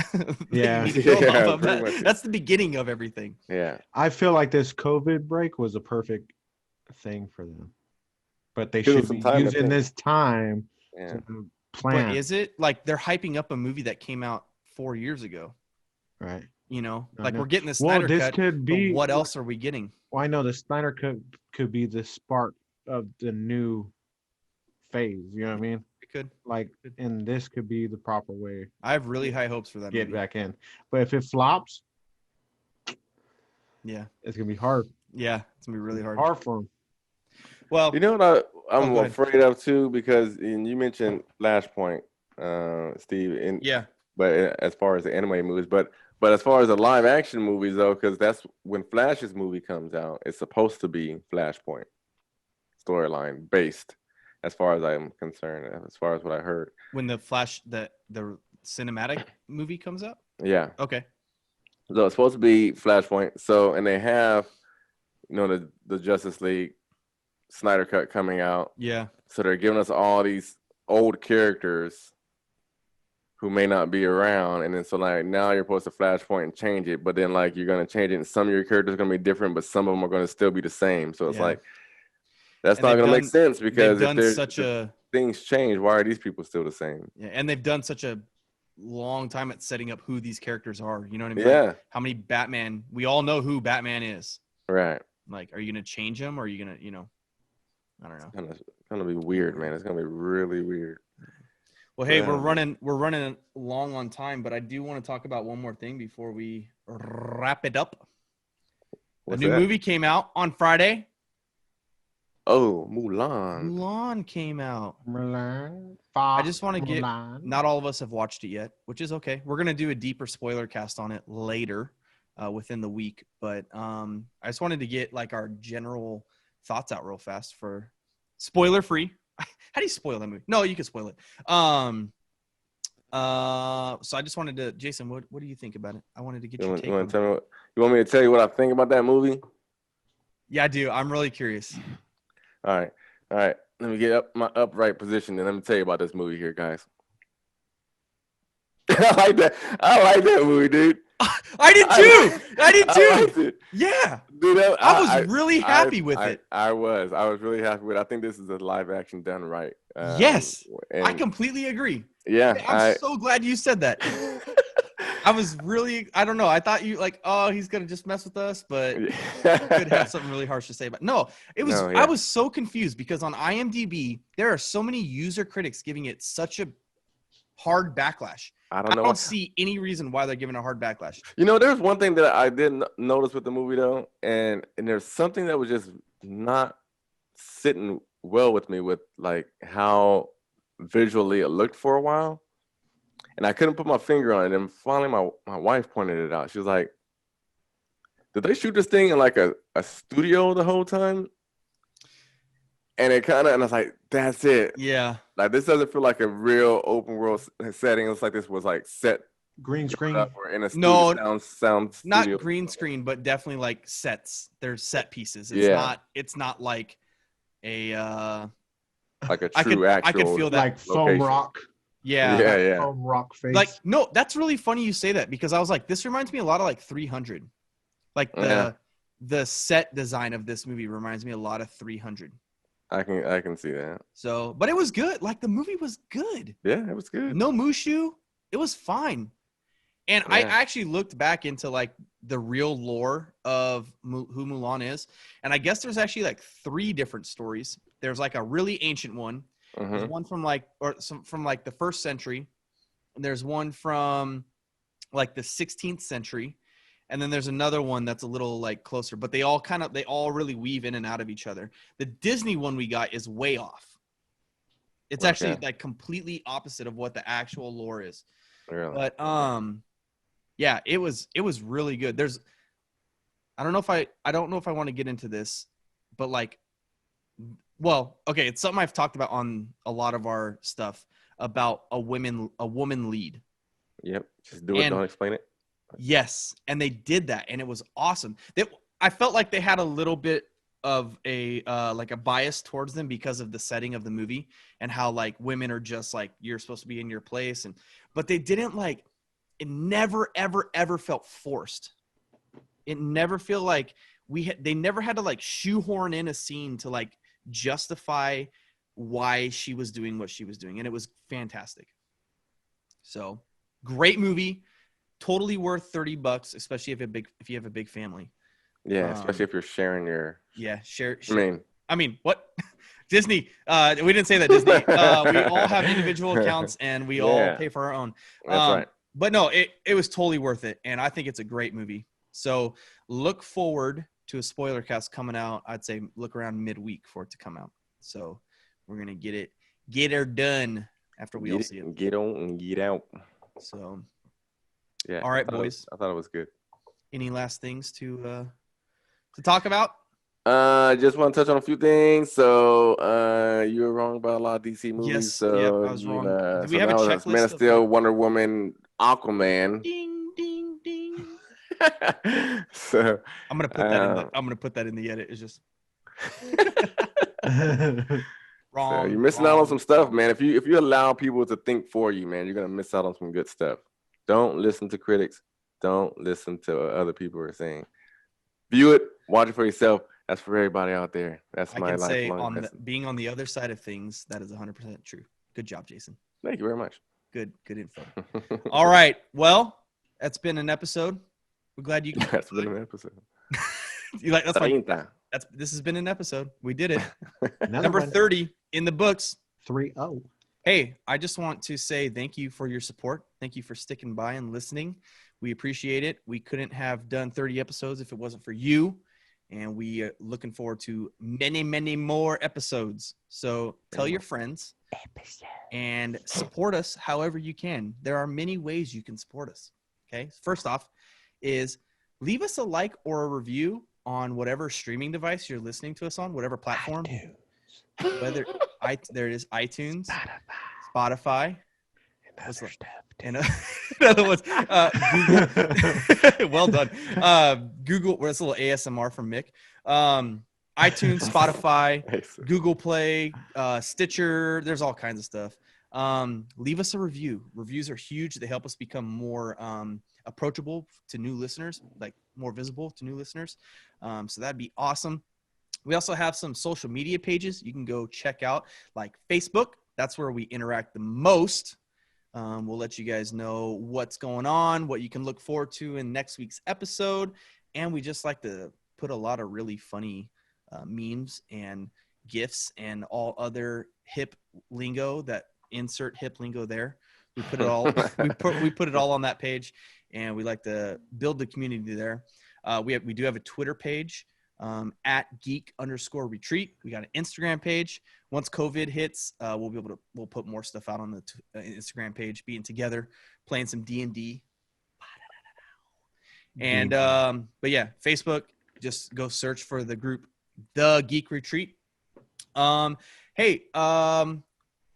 Yeah. That's the beginning of everything. Yeah. I feel like this COVID break was a perfect thing for them. But they should be using this time to plan. But is it like they're hyping up a movie that came out 4 years ago? Right. We're getting the Snyder cut. Could be, what else are we getting? Well, I know the Snyder cut could be the spark of the new phase. You know what I mean? It could. Like, and this could be the proper way I have really high hopes for that to get movie. back in. But if it flops, Yeah. it's gonna be hard. Yeah, it's gonna be really hard. Hard for him. Well, You know what I'm go ahead. afraid of too, because and you mentioned Flashpoint, Steve, and yeah. but as far as the anime movies, but as far as the live action movies though, because that's when Flash's movie comes out, it's supposed to be Flashpoint storyline based, as far as I'm concerned, as far as what I heard. When the Flash the cinematic movie comes out? Yeah. Okay. So it's supposed to be Flashpoint. So and they have, the Justice League Snyder Cut coming out. Yeah. So they're giving us all these old characters who may not be around, and then so like now you're supposed to Flashpoint and change it, but then like you're gonna change it, and some of your characters are gonna be different, but some of them are gonna still be the same. So it's like that's not gonna make sense, because if things change, why are these people still the same? Yeah, and they've done such a long time at setting up who these characters are. You know what I mean? Yeah. Like, how many Batman? We all know who Batman is. Right. Like, are you gonna change him, or are you gonna, I don't know. It's gonna be weird, man. It's gonna be really weird. Well, hey, we're running long on time, but I do want to talk about one more thing before we wrap it up. What's a new that? movie came out on Friday. Oh, Mulan. Mulan came out. Mulan. I just want to get. Not all of us have watched it yet, which is okay. We're gonna do a deeper spoiler cast on it later, within the week. But I just wanted to get like our general thoughts out real fast for spoiler free. How do you spoil that movie? No, you can spoil it. So I just wanted to, Jason, what do you think about it? I wanted to get your take. You want me to tell you what I think about that movie? Yeah, I do. I'm really curious. All right. Let me get up my upright position, and let me tell you about this movie here, guys. I like that movie, dude. I did too. I did too. It. Yeah, dude. I was really happy with it. I was really happy with it. I think this is a live action done right. Yes, I completely agree. Yeah, I'm so glad you said that. I was really, I don't know. I thought you like, oh, he's gonna just mess with us, but you could have something really harsh to say. But no, it was. No, yeah. I was so confused because on IMDb there are so many user critics giving it such a hard backlash. I don't see any reason why they're giving a hard backlash. There's one thing that I didn't notice with the movie though, and there's something that was just not sitting well with me with like how visually it looked for a while, and I couldn't put my finger on it. And finally, my wife pointed it out. She was like, "Did they shoot this thing in like a studio the whole time?" And I was like, "That's it." Yeah. Like this doesn't feel like a real open world setting. It's like this was like set green screen or in a studio, sound not studio. Green screen, but definitely like sets. There's set pieces. It's not like a like a true actual. I could feel that like foam rock. Yeah. Foam rock face. Like no, that's really funny you say that because I was like, this reminds me a lot of like 300. Like the set design of this movie reminds me a lot of 300. I can see that. So, but it was good. Like the movie was good. Yeah, it was good. No Mushu. It was fine. And I actually looked back into like the real lore of who Mulan is. And I guess there's actually like 3 different stories. There's like a really ancient one. Mm-hmm. There's one from like the 1st century. And there's one from like the 16th century. And then there's another one that's a little like closer, but they all really weave in and out of each other. The Disney one we got is way off. It's actually like completely opposite of what the actual lore is. Really? But yeah, it was really good. I don't know if I want to get into this, but like, well, okay, it's something I've talked about on a lot of our stuff about a woman lead. Yep. Just do it. Don't explain it. Yes, and they did that, and it was awesome. I felt like they had a little bit of a like a bias towards them because of the setting of the movie and how like women are just like you're supposed to be in your place, but they didn't like. It never ever felt forced. It never felt like they never had to like shoehorn in a scene to like justify why she was doing what she was doing, and it was fantastic. So great movie. Totally worth $30, especially if you have a big family. Yeah, especially if you're sharing your. Yeah, share. I mean, what? Disney. We didn't say that, Disney. We all have individual accounts and we all pay for our own. That's right. But no, it was totally worth it. And I think it's a great movie. So look forward to a spoiler cast coming out. I'd say look around midweek for it to come out. So we're going to get her done after we all see it. Get on and get out. So, yeah. All right, boys. I thought it was good. Any last things to talk about? Just want to touch on a few things. So, you were wrong about a lot of DC movies. Yes, so I was wrong. Do we so have a checklist? Man of Steel, Wonder Woman, Aquaman. Ding, ding, ding. So I'm gonna put that in the. I'm gonna put that in the edit. It's just wrong. So you're missing out on some stuff, man. If you allow people to think for you, man, you're gonna miss out on some good stuff. Don't listen to critics. Don't listen to what other people are saying. View it, watch it for yourself. That's for everybody out there. That's my lifelong lesson. Being on the other side of things, that is 100% true. Good job, Jason. Thank you very much. Good info. All right. Well, that's been an episode. We're glad you. That's been an episode. You like that's fine. This has been an episode. We did it. Number 30 in the books. 3-0. Hey, I just want to say thank you for your support. Thank you for sticking by and listening. We appreciate it. We couldn't have done 30 episodes if it wasn't for you. And we are looking forward to many, many more episodes. So tell your friends and support us however you can. There are many ways you can support us. Okay. First off is leave us a like or a review on whatever streaming device you're listening to us on, whatever platform. Whether there it is, iTunes, Spotify. And another one's Google. Well done. Google. That's a little ASMR from Mick. iTunes, Spotify, Google Play, Stitcher. There's all kinds of stuff. Leave us a review. Reviews are huge. They help us become more approachable to new listeners, like more visible to new listeners. So that'd be awesome. We also have some social media pages you can go check out, like Facebook. That's where we interact the most. We'll let you guys know what's going on, what you can look forward to in next week's episode. And we just like to put a lot of really funny memes and GIFs and all other hip lingo that insert hip lingo there. We put it all, we put it all on that page, and we like to build the community there. We do have a Twitter page at Geek_retreat. We got an Instagram page. Once COVID hits, we'll put more stuff out on the Instagram page, being together, playing some D&D. And but yeah, Facebook, just go search for the group, The Geek Retreat. Hey,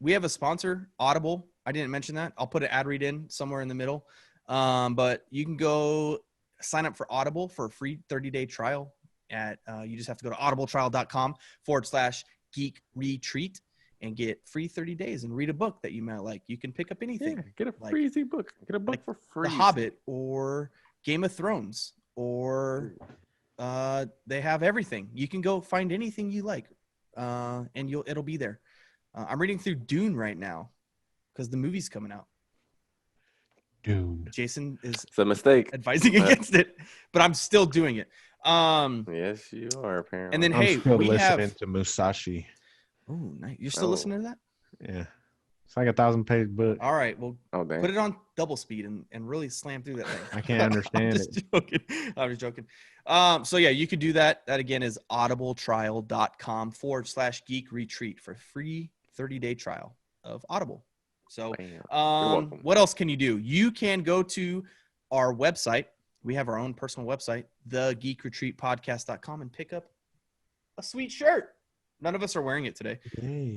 we have a sponsor, Audible. I didn't mention that. I'll put an ad read in somewhere in the middle. But you can go sign up for Audible for a free 30-day trial. You just have to go to audibletrial.com/geek retreat and get free 30 days and read a book that you might like. You can pick up anything. Yeah, get a free easy book. Get a book for free. The Hobbit or Game of Thrones or they have everything. You can go find anything you like, and it'll be there. I'm reading through Dune right now because the movie's coming out. Dune. Jason is it's a mistake advising against it, but I'm still doing it. Yes, you are apparently. And then I'm still we listening have to Musashi. Oh, nice. You're still listening to that? Yeah. It's like a 1,000-page book. All right. Well, dang. Put it on double speed and really slam through that thing. I can't understand I'm just joking. So yeah, you could do that. That again is audibletrial.com/geek retreat for free 30-day trial of Audible. So what else can you do? You can go to our website. We have our own personal website, thegeekretreatpodcast.com, and pick up a sweet shirt. None of us are wearing it today. Hey.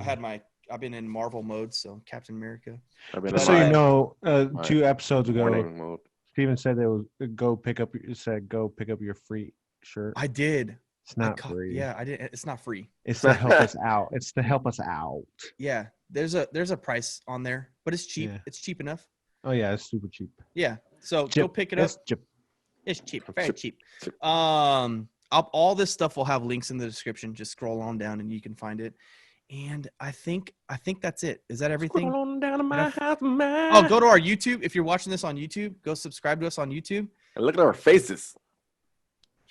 I've been in Marvel mode, so Captain America. Just so you know, 2 episodes ago, Steven said go pick up your free shirt. I did. It's not free. Yeah, I did. It's not free. It's to help us out. It's to help us out. Yeah, there's a price on there, but it's cheap. Yeah. It's cheap enough. Oh yeah, it's super cheap. Yeah, so go pick it up. It's cheap, very cheap. All this stuff will have links in the description. Just scroll on down and you can find it. And I think that's it. Is that everything? Scroll on down to my house, man. Oh, go to our YouTube. If you're watching this on YouTube, go subscribe to us on YouTube. And look at our faces.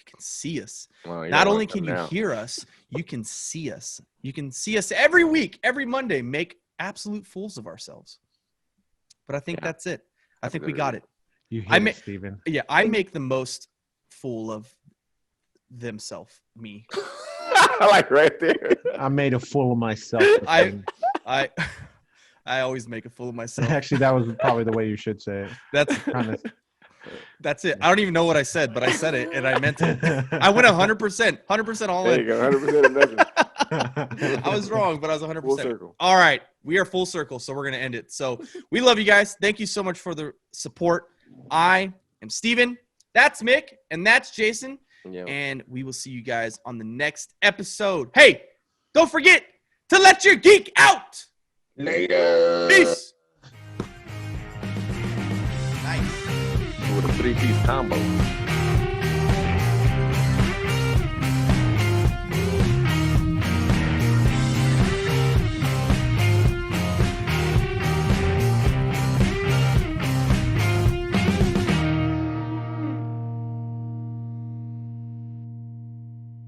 you can see us. Well, Not only can you hear us, you can see us. You can see us every week, every Monday, make absolute fools of ourselves. But I think that's it. I think we got it. You hit it, Steven. Yeah, I make the most fool of me. Like right there. I made a fool of myself. I always make a fool of myself. Actually, that was probably the way you should say it. That's it. I don't even know what I said, but I said it and I meant it. I went 100% all in. There you go, 100% of nothing. I was wrong, but I was 100%. Full circle. All right, we are full circle, so we're gonna end it. So we love you guys. Thank you so much for the support. I am Steven. That's Mick, and that's Jason. Yep. And we will see you guys on the next episode. Hey, don't forget to let your geek out. Later. Peace. With a 3-piece combo.